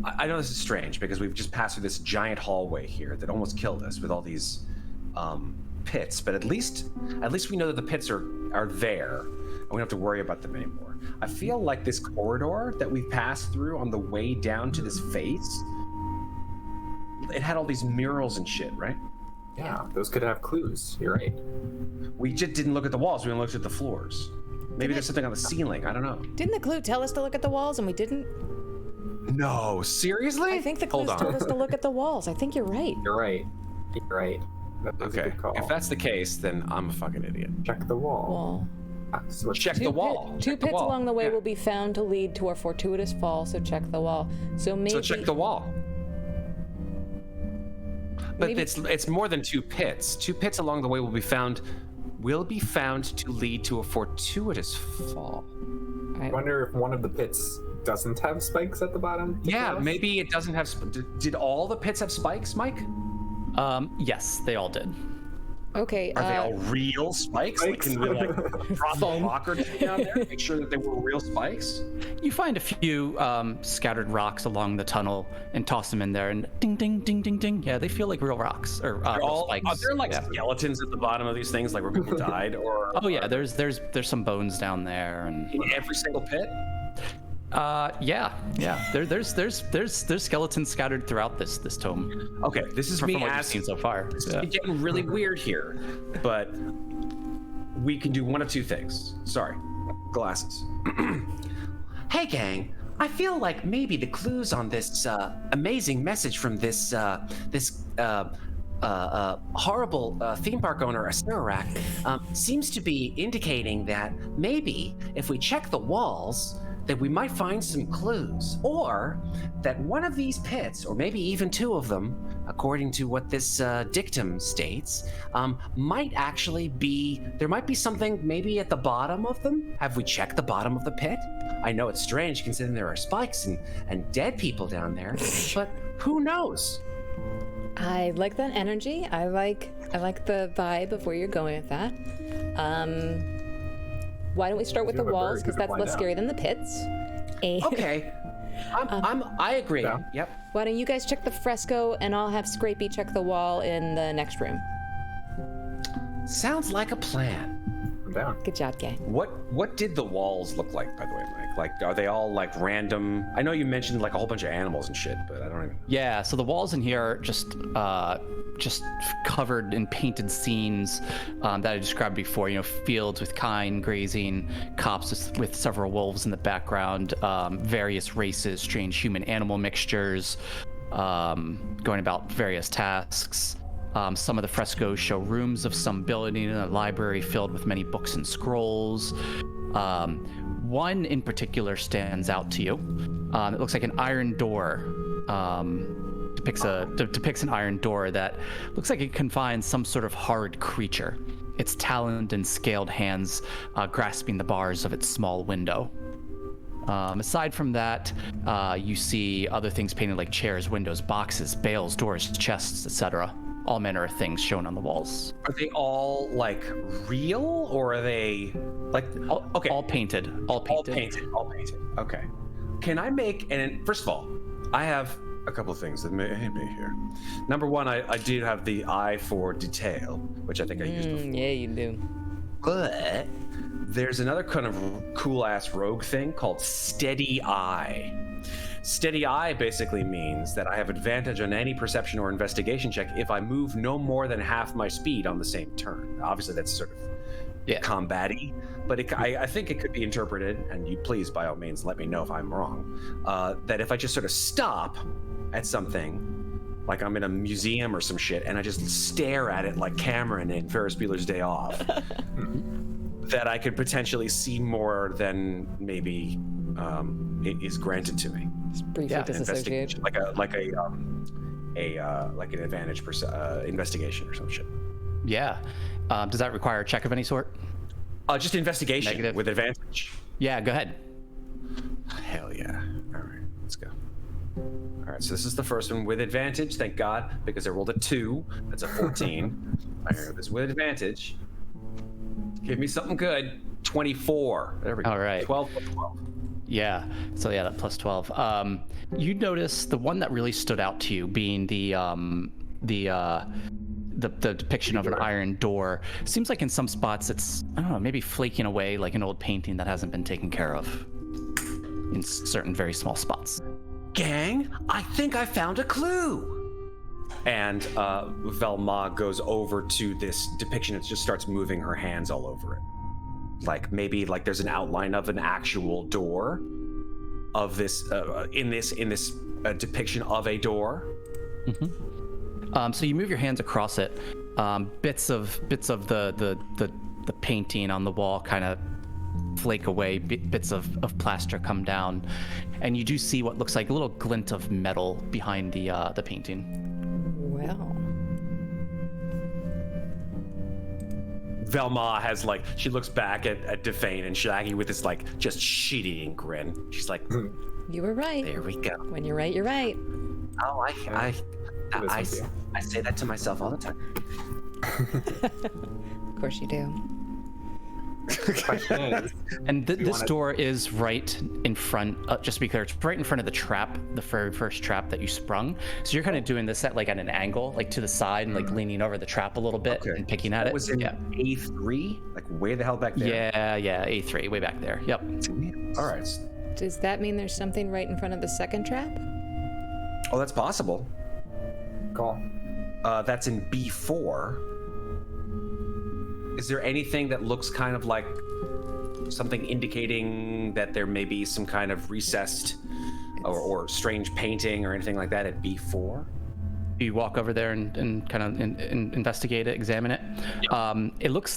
I know this is strange because we've just passed through this giant hallway here that almost killed us with all these pits, but at least we know that the pits are there, and we don't have to worry about them anymore. I feel like this corridor that we've passed through on the way down to this face, it had all these murals and shit, right? Yeah, those could have clues. You're right. We just didn't look at the walls. We only looked at the floors. Maybe there's something on the ceiling. I don't know. Didn't the clue tell us to look at the walls and we didn't? No, seriously? I think the clues told us to look at the walls. I think you're right. You're right. You're right. That was a Okay. good call. If that's the case, then I'm a fucking idiot. Check the wall. Wall. So let's Check the wall. Two Check the pits wall. along the way Yeah. will be found to lead to a fortuitous fall, so check the wall. So maybe. So check the wall. But Maybe- it's more than two pits. Two pits along the way will be found to lead to a fortuitous fall. I wonder if one of the pits doesn't have spikes at the bottom. to Yeah, tell us? maybe it doesn't have. Did all the pits have spikes, Mike? Yes, they all did. Okay. Are they all real spikes? Like, can we drop a rock or two down there, make sure that they were real spikes? You find a few scattered rocks along the tunnel and toss them in there, and ding, ding, ding, ding, ding. Yeah, they feel like real rocks or real spikes. Are there like Yeah. skeletons at the bottom of these things, like where people died, or Oh yeah, there's some bones down there, and in every single pit? yeah. There's skeletons scattered throughout this tome. Okay, this is From me what you've asking. seen so far. This Yeah. is getting really weird here, but we can do one of two things. Sorry, glasses. Hey, gang. I feel like maybe the clues on this amazing message from this horrible theme park owner, Acerorak, seems to be indicating that maybe if we check the walls, that we might find some clues, or that one of these pits, or maybe even two of them, according to what this dictum states, might actually be, there might be something maybe at the bottom of them. Have we checked the bottom of the pit? I know it's strange considering there are spikes and dead people down there, but who knows? I like that energy. I like the vibe of where you're going with that. Why don't we start with the have a very walls, because good that's line less down. scary than the pits. And Okay. I agree. Yeah. Yep. why don't you guys check the fresco, and I'll have Scrapey check the wall in the next room. Sounds like a plan. I'm down. Good job, gang. What did the walls look like, by the way, Mike? Like, are they all like random? I know you mentioned like a whole bunch of animals and shit, but I don't even. Yeah, so the walls in here are just covered in painted scenes that I described before. You know, fields with kine grazing, copse with several wolves in the background, various races, strange human-animal mixtures, going about various tasks. Some of the frescoes show rooms of some building in a library filled with many books and scrolls. One in particular stands out to you. It looks like an iron door. Depicts an iron door that looks like it confines some sort of horrid creature. Its taloned and scaled hands grasping the bars of its small window. Aside from that, you see other things painted like chairs, windows, boxes, bales, doors, chests, etc. All manner of things shown on the walls. Are they all like real, or are they like okay? All painted. All painted. All painted. Okay. Can I make and first of all, I have a couple of things that may be here. Number one, I do have the eye for detail, which I think I used before. Yeah, you do. But there's another kind of cool ass rogue thing called steady eye. Steady eye basically means that I have advantage on any perception or investigation check if I move no more than half my speed on the same turn. Obviously, that's sort of combat-y, but I think it could be interpreted, and you please, by all means, let me know if I'm wrong, that if I just sort of stop at something, like I'm in a museum or some shit, and I just stare at it like Cameron in Ferris Bueller's Day Off, that I could potentially see more than maybe it is granted to me. Just briefly disassociate. Like an advantage investigation or some shit. Yeah. Does that require a check of any sort? Just investigation. Negative. With advantage. Yeah, go ahead. Hell yeah. All right, let's go. All right, so this is the first one with advantage, thank God, because I rolled a 2. That's a 14. I heard this with advantage. Give me something good. 24. There we go. All right. 12 plus 12. Yeah. So yeah, that plus 12. You notice the one that really stood out to you being the depiction of an iron door. Seems like in some spots it's, I don't know, maybe flaking away like an old painting that hasn't been taken care of in certain very small spots. Gang, I think I found a clue. And Velma goes over to this depiction and just starts moving her hands all over it. Like maybe like there's an outline of an actual door of this in this depiction of a door. Mm-hmm. So you move your hands across it. Bits of the painting on the wall kind of flake away. Bits of plaster come down, and you do see what looks like a little glint of metal behind the painting. Well. Velma has like, she looks back at Defane and Shaggy with this like just shit-eating grin. She's like, You were right. there we go. When you're right, you're right. Oh, I say that to myself all the time. Of course you do. Question is, And this door is right in front, just to be clear, it's right in front of the trap, the very first trap that you sprung. So you're kind of doing this at an angle, like to the side and like leaning over the trap a little bit and picking at it. Was it A3? Like way the hell back there? Yeah, A3, way back there. Yep. All right. Does that mean there's something right in front of the second trap? Oh, that's possible. call. That's in B4. Is there anything that looks kind of like something indicating that there may be some kind of recessed or strange painting or anything like that at B4? You walk over there and kind of investigate it, examine it.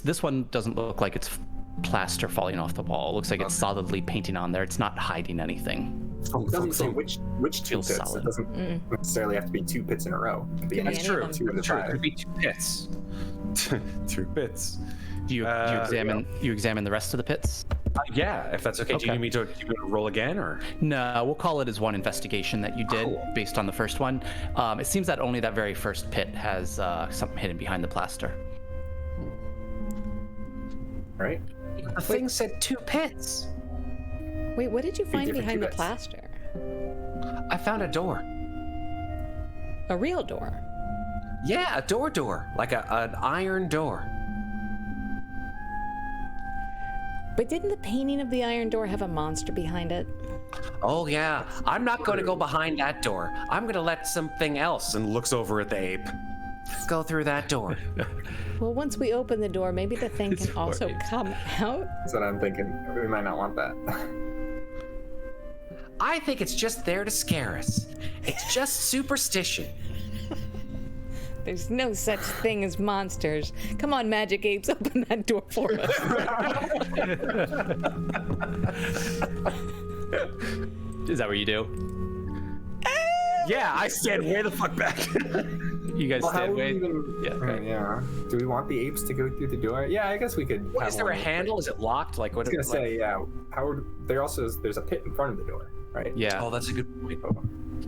This one doesn't look like it's plaster falling off the wall. It looks like it's solidly painting on there. It's not hiding anything. It doesn't say which two Feels pits. solid. It doesn't necessarily have to be 2 pits in a row. It could be Could be any any two of of them. them. True. It could be 2 pits. 2 pits. Do you examine the rest of the pits? Yeah, if that's okay. Do you need me to roll again, or? No, we'll call it as one investigation that you did based on the first one. It seems that only that very first pit has something hidden behind the plaster. Right? The thing said 2 pits. Wait, what did you find different behind the cubits. plaster? I found a door. A real door. Yeah, a door, like an iron door. But didn't the painting of the iron door have a monster behind it? Oh yeah, I'm not going to go behind that door. I'm going to let something else And looks over at the ape. go through that door. Well, once we open the door, maybe the thing can also come out. That's what I'm thinking. We might not want that. I think it's just there to scare us. It's just superstition. There's no such thing as monsters. Come on, magic apes, open that door for us. Is that what you do? Yeah, I stand way the fuck back. You guys Well, how stand would we wait. even... Yeah. Okay. Yeah. Do we want the apes to go through the door? Yeah, I guess we could. Is there a handle? Is it locked? Like what? I was gonna say, yeah. How would there also is, there's a pit in front of the door, right? Yeah. Oh, that's a good point.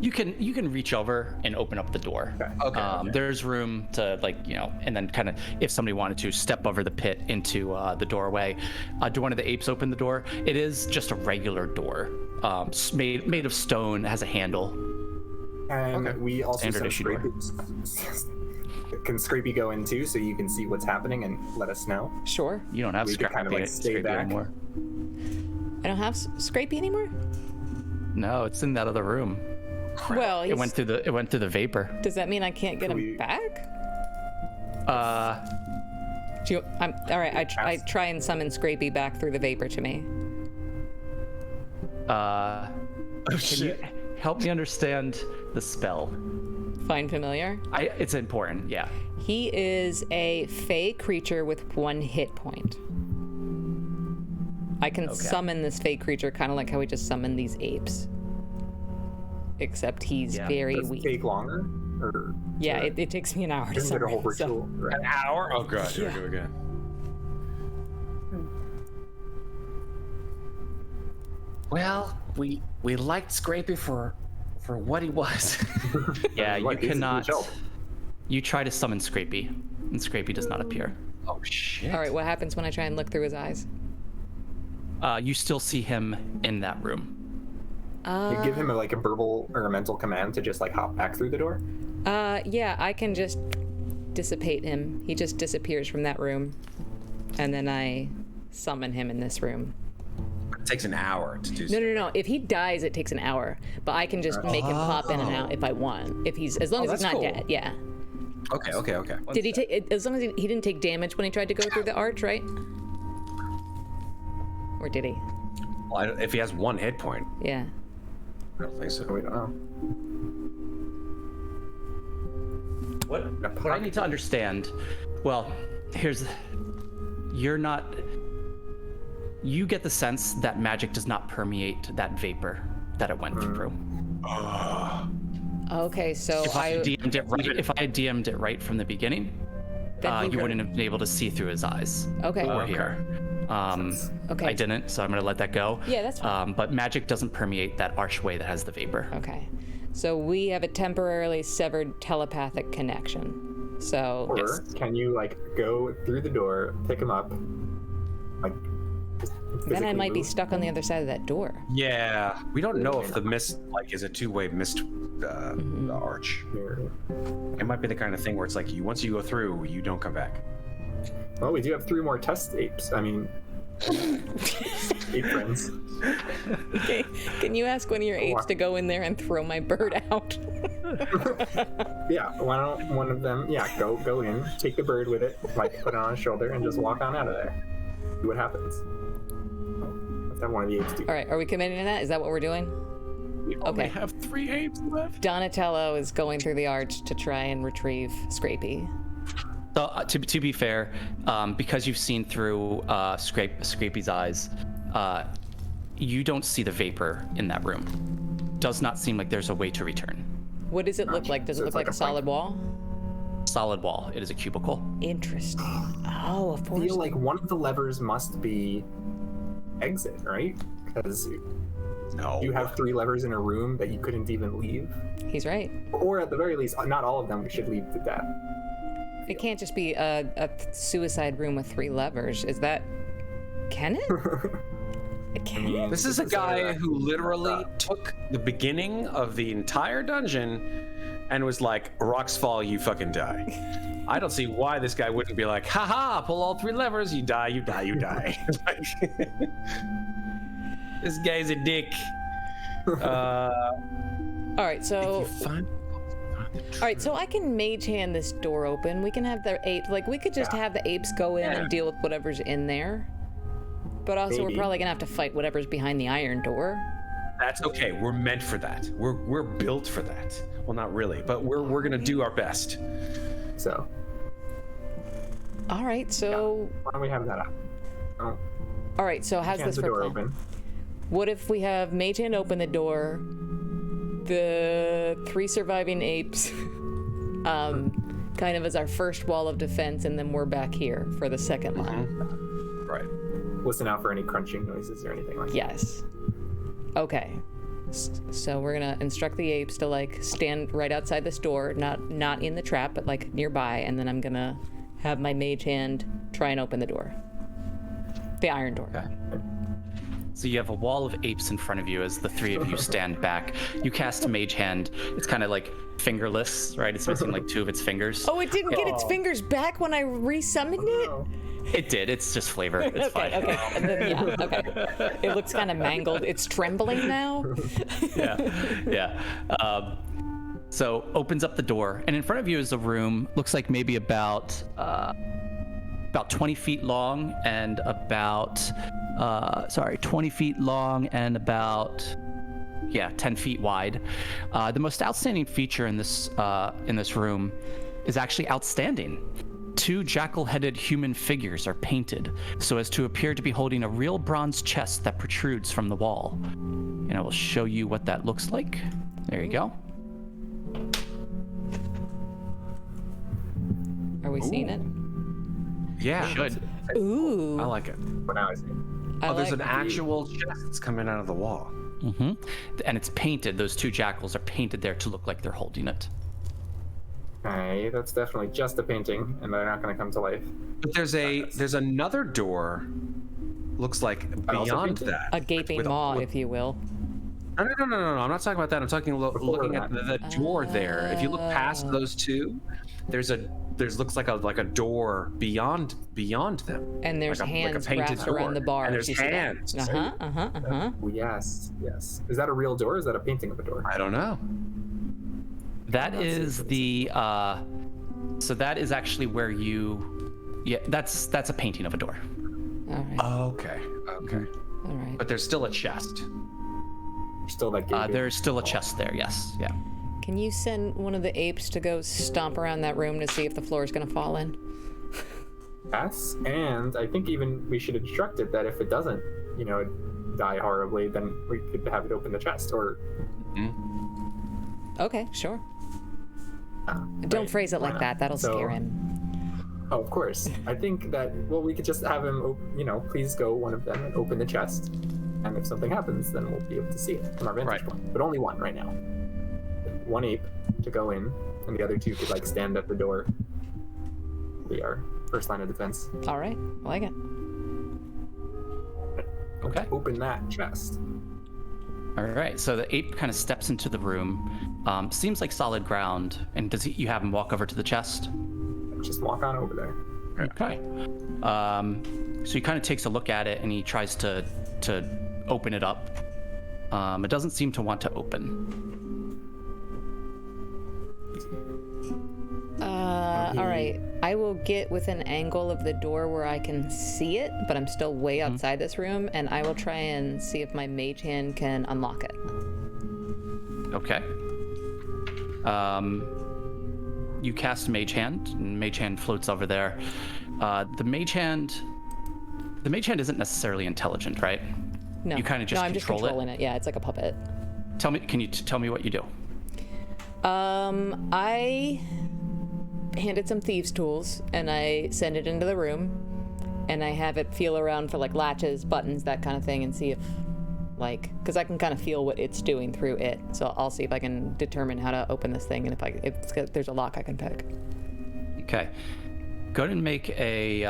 You can reach over and open up the door. Okay. There's room to and then kind of if somebody wanted to step over the pit into the doorway. Do one of the apes open the door? It is just a regular door, made of stone, has a handle. And we also Standard send issue door. Scrapey. Can Scrapey go in too, so you can see what's happening and let us know? Sure. You don't have We could Scrappy, kind of like stay Scrappy back. anymore. I don't have Scrapey anymore? No, it's in that other room. Well, It went through the vapor. does that mean I can't get him we- back? Uh, All right, I try and summon Scrapey back through the vapor to me. can you help me understand the spell? Find familiar? It's important, yeah. He is a fey creature with 1 hit point. I can summon this fey creature kind of like how we just summoned these apes. Except he's very Does it weak. take longer? Or Yeah, it takes me an hour to isn't it a summon whole him, so- ritual? Right. An hour? Oh god, here we go again. Well, we liked Scrapey for what he was. Yeah, you What, he's a cannot. huge help. You try to summon Scrapey, and Scrapey does not appear. Oh shit. All right, what happens when I try and look through his eyes? You still see him in that room. You give him a verbal or a mental command to just like hop back through the door. Yeah, I can just dissipate him. He just disappears from that room. And then I summon him in this room. It takes an hour to do so. No. If he dies, it takes an hour. But I can just make him pop in and out if I want. If he's, as long as he's that's not cool. dead, yeah. Okay. Did he take, as long as he didn't take damage when he tried to go through the arch, right? Or did he? Well, if he has 1 hit point, Yeah. I don't think so. We don't know. What I need to understand, well, you get the sense that magic does not permeate that vapor that it went through. Okay, so If I had DM'd it right from the beginning, Then you wouldn't have been able to see through his eyes. Okay. Or here. Okay. I didn't, so I'm gonna let that go. Yeah, that's fine. But magic doesn't permeate that archway that has the vapor. Okay. So we have a temporarily severed telepathic connection. So Or can you go through the door, pick him up, just then I physically might be move? stuck on the other side of that door. Yeah, we don't know if the mist is a 2-way mist arch. It might be the kind of thing where it's once you go through, you don't come back. Well, we do have 3 more test apes. I mean, ape friends. Okay. Can you ask one of your apes to go in there and throw my bird out? Yeah, why don't one of them? Yeah, go in, take the bird with it, put it on his shoulder, and just walk on out of there. See what happens. Let's have one of the apes do. All right, are we committing to that? Is that what we're doing? We only Okay. have 3 apes left. Donatello is going through the arch to try and retrieve Scrapey. So to be fair, because you've seen through Scrapey's eyes, you don't see the vapor in that room. Does not seem like there's a way to return. What does it look like? Does it So look it's like like a a solid wall? Solid wall. It is a cubicle. Interesting. Oh, of I course. feel like one of the levers must be exit, right? Because No. you have 3 levers in a room that you couldn't even leave. He's right. Or at the very least, not all of them should lead to death. It can't just be a suicide room with 3 levers. Is that... Can it? It can? This is a guy who literally took the beginning of the entire dungeon and was like, rocks fall, you fucking die. I don't see why this guy wouldn't be like, haha, pull all 3 levers, you die, you die, you die. This guy's a dick. All right, so I can mage hand this door open. We can have the ape, like we could just have the apes go in and deal with whatever's in there. But also, we're probably gonna have to fight whatever's behind the iron door. That's okay. We're meant for that. We're built for that. Well, not really, but we're gonna do our best. So. All right, so. Why don't we have that up? Oh, All right, so how's this the for door plan? open. What if we have mage hand open the door, the 3 surviving apes, kind of as our first wall of defense, and then we're back here for the second line. Right. Listen out for any crunching noises or anything like that. Yes. Okay. So we're gonna instruct the apes to like stand right outside this door, not in the trap, but like nearby, and then I'm gonna have my mage hand try and open the door. The iron door. Okay. So you have a wall of apes in front of you as the 3 of you stand back. You cast a mage hand. It's kind of like fingerless, right? It's missing like 2 of its fingers. Oh, it didn't get its fingers back when I resummoned it? Oh, It did. It's just flavor. It's fine. Okay. And then, yeah, okay. It looks kind of mangled. It's trembling now. Yeah. So opens up the door, and in front of you is a room. Looks like maybe about 20 feet long and about 20 feet long and about 10 feet wide. The most outstanding feature in this room is actually outstanding. 2 jackal-headed human figures are painted so as to appear to be holding a real bronze chest that protrudes from the wall. And I will show you what that looks like. There you go. Are we seeing it? Yeah. Should. Ooh. I like it. for now, I see. I There's like an actual chest that's coming out of the wall. Mm-hmm. And it's painted. Those 2 jackals are painted there to look like they're holding it. Okay, that's definitely just a painting, and they're not going to come to life. But there's another door. Looks like also beyond painted? that. a gaping maw, if you will. No. I'm not talking about that. I'm talking looking at the door there. If you look past those 2, there's looks like a door beyond them. And there's like hands a painted wrapped door. around the bars. And there's You see that? hands. Oh, yes. Is that a real door or is that a painting of a door? I don't know. That is the so that is actually where you that's a painting of a door. All right. Okay. All right. But there's still a chest. Still that gaping. There's still a chest there, yes. Yeah. Can you send one of the apes to go stomp around that room to see if the floor is going to fall in? Yes, and I think even we should instruct it that if it doesn't, die horribly, then we could have it open the chest, or... Okay, sure. Don't phrase it like that. That'll scare him. Oh, of course. I think that, we could just have him, please go, one of them, and open the chest. And if something happens, then we'll be able to see it from our vantage point. But only one right now. 1 ape to go in, and the other 2 could, stand at the door. Be our first line of defense. All right. I like it. Okay. Open that chest. All right. So the ape kind of steps into the room. Seems like solid ground. And you have him walk over to the chest? Just walk on over there. Okay. So he kind of takes a look at it and he tries to open it up. It doesn't seem to want to open. All right. I will get with an angle of the door where I can see it, but I'm still way outside this room, and I will try and see if my mage hand can unlock it. Okay. You cast Mage Hand, and Mage Hand floats over there. The Mage Hand isn't necessarily intelligent, right? No. You kind of just I'm just control controlling it. Yeah, it's like a puppet. Can you tell me what you do? I handed some thieves' tools, and I send it into the room, and I have it feel around for latches, buttons, that kind of thing, and see if because I can kind of feel what it's doing through it. So I'll see if I can determine how to open this thing, and if there's a lock I can pick. Okay. Go ahead and make a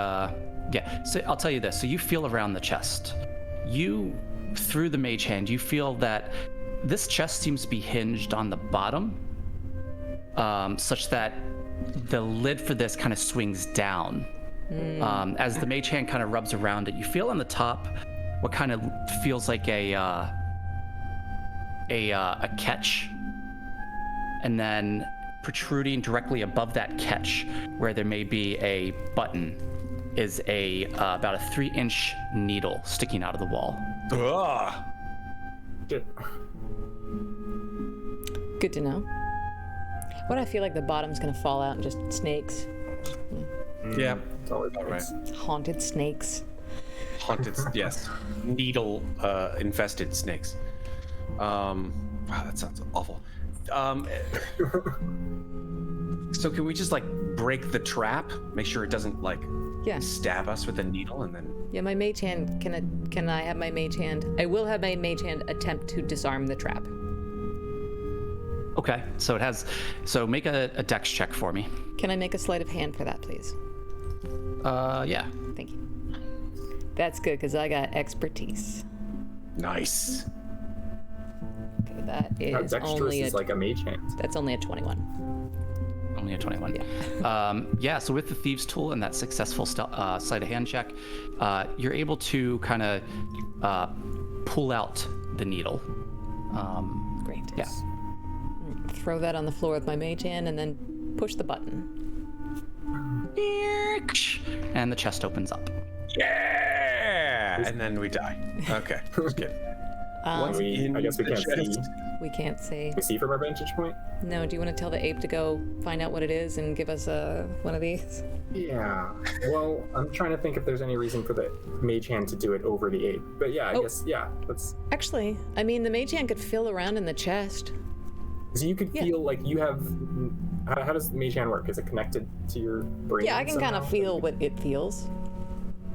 so I'll tell you this. So you feel around the chest. Through the mage hand, you feel that this chest seems to be hinged on the bottom, such that the lid for this kind of swings down. As the mage hand kind of rubs around it, you feel on the top what kind of feels like a catch, and then protruding directly above that catch, where there may be a button, is about a 3-inch needle sticking out of the wall. Ugh. Shit. Good to know. What I feel like the bottom's gonna fall out and just snakes. Yeah. It's always All right. Haunted snakes. Haunted, yes. Needle infested snakes. Wow, that sounds awful. So can we just like break the trap? Make sure it doesn't like Yeah. stab us with a needle and then. Yeah, my mage hand, can I have my mage hand? I will have my mage hand attempt to disarm the trap. Okay, so make a dex check for me. Can I make a sleight of hand for that, please? Yeah. Thank you. That's good, because I got expertise. Nice. Okay, that How is dexterous only is like a mage hand. that's only a 21. Only a 21. Yeah, so with the Thieves' Tool and that successful sleight of hand check, you're able to kind of pull out the needle. Great. Yeah. Throw that on the floor with my mage hand and then push the button. And the chest opens up. Yeah! And then we die. Okay, just kidding. What's in I guess we the can't chest? see. We can't see. We see from our vantage point? No, do you want to tell the ape to go find out what it is and give us one of these? Yeah. Well, I'm trying to think if there's any reason for the mage hand to do it over the ape. But yeah, I guess, yeah. Let's. Actually, I mean, the mage hand could feel around in the chest. So you could feel like you have. How does the mage hand work? Is it connected to your brain? Yeah, I can kind of somehow? feel what it feels.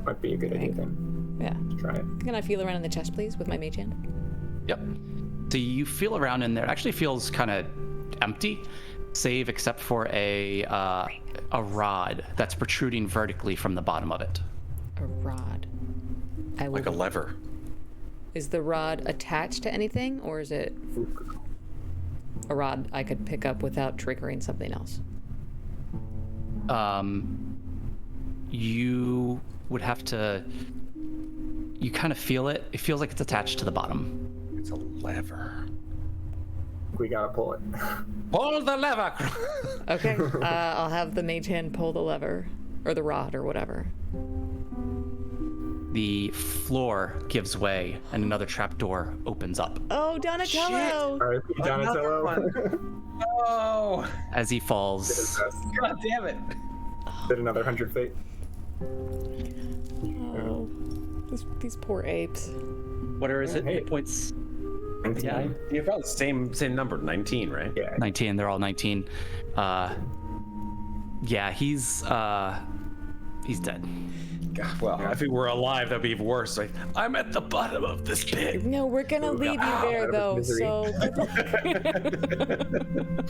Might be a good idea then. Yeah. Try it. Can I feel around in the chest, please, with my mage hand? Yep. So you feel around in there. It actually feels kind of empty, save except for a rod that's protruding vertically from the bottom of it. A rod. I will. Like a lever. Is the rod attached to anything, or is it a rod I could pick up without triggering something else? You would have to. You kind of feel it. It feels like it's attached to the bottom. It's a lever. We gotta pull it. Pull the lever! Okay. I'll have the mage hand pull the lever, or the rod, or whatever. The floor gives way, and another trapdoor opens up Oh, Donatello! R.I.P. Donatello. Oh! as he falls. God damn it! Did another 100 fate. Oh, these poor apes. What is it? Hey. Hit points. 19. Yeah. You're probably the same number, 19, right? Yeah. 19. They're all 19. Yeah, he's dead. God, well, if he were alive, that'd be even worse. Like, I'm at the bottom of this pit. No, we're gonna leave you there, out though, of his so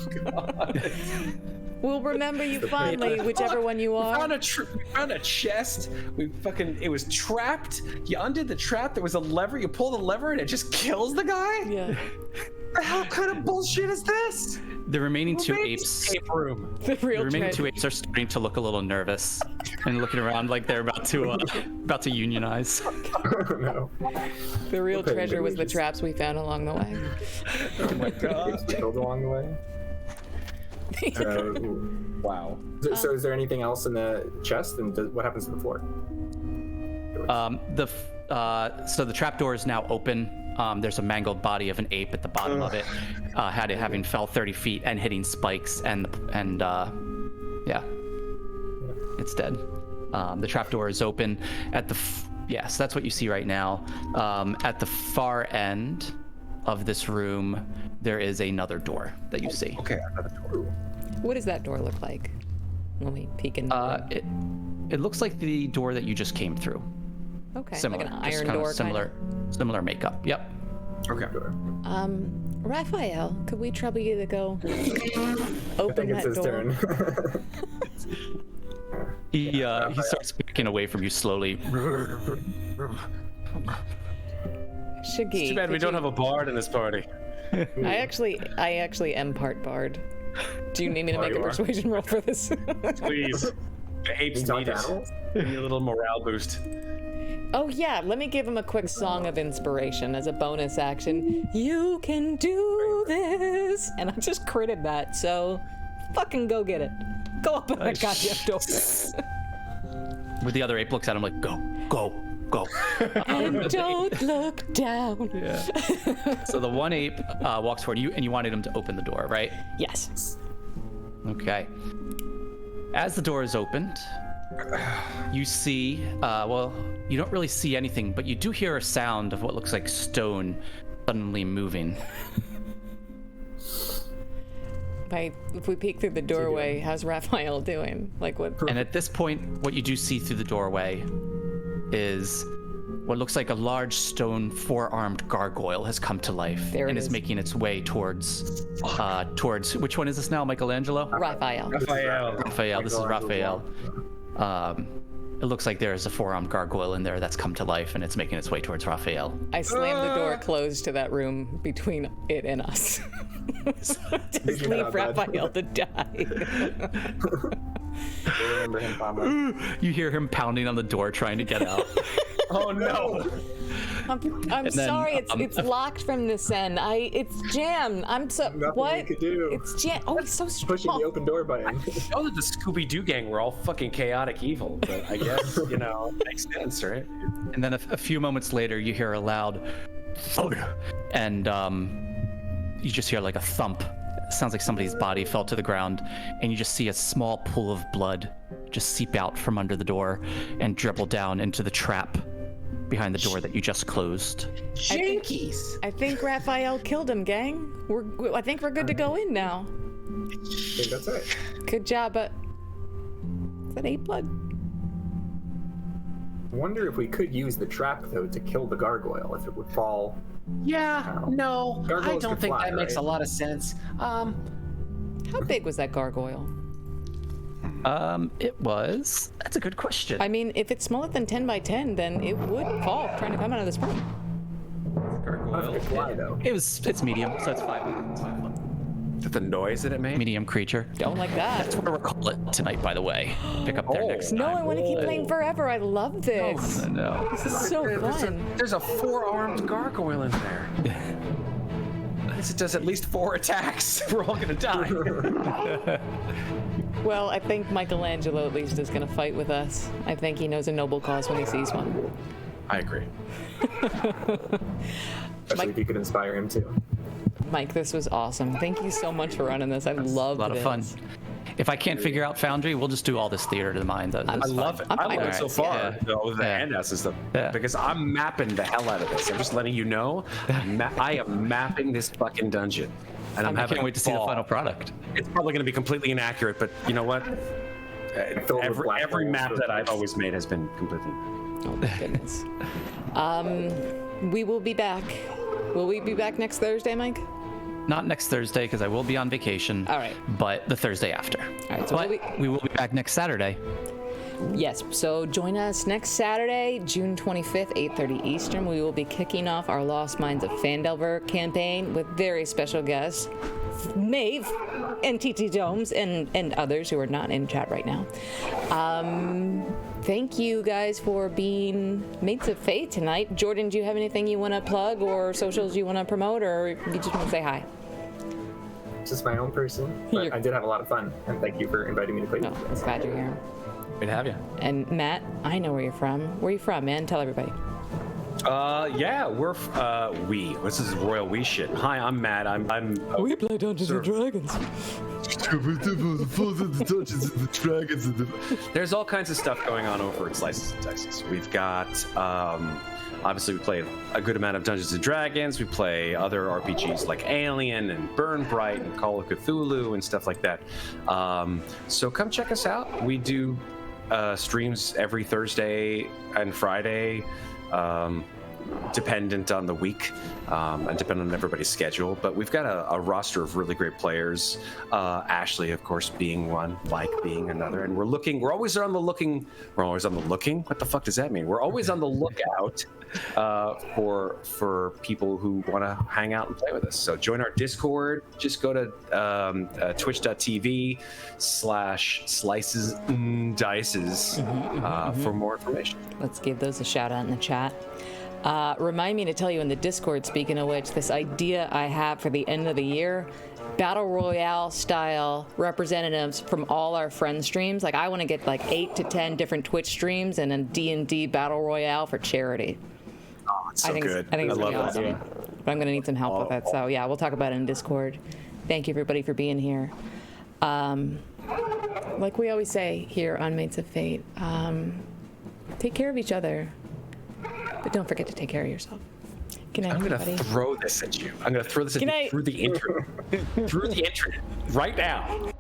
good luck. We'll remember you fondly, whichever one you We are. found a chest. It was trapped. You undid the trap. There was a lever. You pull the lever and it just kills the guy? Yeah. The hell kind of bullshit is this? The remaining two Who made apes. this escape room. The The real remaining two treasure. apes are starting to look a little nervous and looking around like they're about to unionize. No. The real Okay, treasure maybe was we the just- traps we found along the way. Oh my god. Killed along the way. Wow. So is there anything else in the chest, and what happens to the floor? So the trapdoor is now open. There's a mangled body of an ape at the bottom of it, having fell 30 feet and hitting spikes, and yeah, it's dead. The trapdoor is open at the yes, that's what you see right now. At the far end of this room, there is another door that you see. Okay, another door. What does that door look like when we peek in? It looks like the door that you just came through. Okay, Similar, like an just iron kind door, of similar makeup. Yep. Okay. Raphael, could we trouble you to go I open think it's that his door? turn. He starts backing away from you slowly. Shaggy, Too bad we could don't you- have a bard in this party. I actually am part bard. Do you need me to make a you are. persuasion roll for this? Please. The apes talk need to it. animals? Need a little morale boost. Oh yeah, let me give him a quick song of inspiration as a bonus action. You can do this, and I just critted that, so fucking go get it. Go up in that goddamn door. Where the other ape looks at him like, go, go, go. And don't look down. So the one ape walks toward you, and you wanted him to open the door, right? Yes. Okay. As the door is opened, you see, well, you don't really see anything, but you do hear a sound of what looks like stone suddenly moving. If we peek through the doorway, how's Raphael doing? Like what? And at this point, what you do see through the doorway is what looks like a large stone four-armed gargoyle has come to life There it and is is. making its way towards which one is this now, Michelangelo? Raphael. Raphael, this is Raphael. It looks like there's a four-armed gargoyle in there that's come to life, and it's making its way towards Raphael. I slammed the door closed to that room between it and us. Just leave bad. Raphael to die. Remember him, Palmer. You hear him pounding on the door trying to get out. Oh no! I'm then, sorry, it's locked from this end. It's jammed. I'm so Nothing what? we could do. It's jammed. Oh, he's so strong. Pushing the open door button. I know that the Scooby-Doo gang were all fucking chaotic evil, but I guess, it makes sense, right? And then a few moments later, you hear a loud thud, and you just hear like a thump. It sounds like somebody's body fell to the ground, and you just see a small pool of blood just seep out from under the door and dribble down into the trap behind the door that you just closed. Jinkies. I think Raphael killed him, gang. I think we're good to go in now. I think that's it. Good job, but is that ape blood? I wonder if we could use the trap, though, to kill the gargoyle, if it would fall. Yeah, no, I Gargoyles don't could think fly, that makes a right? lot of sense. How big was that gargoyle? That's a good question. I mean, if it's smaller than 10 by 10, then it would fall trying to come out of this room. How does it fly, though? It's medium, so it's 5 foot. Is that the noise that it made? Medium creature. Don't like that. That's what we'll call it tonight, by the way. Pick up there next time. No, I want to keep playing forever. I love this. No. This is so fun. There's a four-armed gargoyle in there. It does at least 4 attacks. We're all gonna die. Well, I think Michelangelo at least is going to fight with us. I think he knows a noble cause when he sees one. I agree. Especially if you could inspire him, too. Mike, this was awesome. Thank you so much for running this. I love A lot of fun. If I can't figure out Foundry, we'll just do all this theater to the mind. I love it. I'm I fine love with it so it. far. Yeah. The Yeah. handouts and stuff. Yeah. Because I'm mapping the hell out of this. I'm just letting you know. I am mapping this fucking dungeon. And I'm I having can't wait to see the ball. final product. It's probably going to be completely inaccurate, but you know what? Filled with black Every holes map for that I've players. always made has been completely. Oh, my goodness. We will be back. Will we be back next Thursday, Mike? Not next Thursday, because I will be on vacation. All right. But the Thursday after. All right, so But we will be back next Saturday. Yes, so join us next Saturday, June 25th, 8:30 Eastern. We will be kicking off our Lost Mines of Phandelver campaign with very special guests, Maeve and TT Domes and others who are not in chat right now. Thank you guys for being mates of fate tonight. Jordan, do you have anything you want to plug or socials you want to promote, or you just want to say hi? Just my own person, but I did have a lot of fun, and thank you for inviting me to play Oh, with you I'm guys. glad you're here. Good to have you. And Matt, I know where you're from. Where are you from, man? Tell everybody. Yeah, this is royal we shit. Hi, I'm Matt. I'm We play Dungeons and Dragons. There's all kinds of stuff going on over at Slices in Texas. We've got, obviously, we play a good amount of Dungeons and Dragons. We play other RPGs like Alien and Burn Bright and Call of Cthulhu and stuff like that. So come check us out. We do streams every Thursday and Friday. Dependent on the week and dependent on everybody's schedule, but we've got a roster of really great players, Ashley of course being one, Mike being another, and we're always on the looking, what the fuck does that mean? We're always on the lookout for people who want to hang out and play with us. So join our Discord. Just go to twitch.tv/slicesdices for more information. Let's give those a shout out in the chat. Remind me to tell you in the Discord, speaking of which, this idea I have for the end of the year, Battle Royale style representatives from all our friend streams. Like, I want to get like 8 to 10 different Twitch streams and a D&D Battle Royale for charity. Oh, it's so good. I think it's love really that. awesome. But I'm going to need some help with it. So yeah, we'll talk about it in Discord. Thank you everybody for being here. Like we always say here on Mates of Fate, take care of each other, but don't forget to take care of yourself. Good night, I'm going everybody. to throw this at you. I'm going to throw this at you through the internet. Through the internet right now.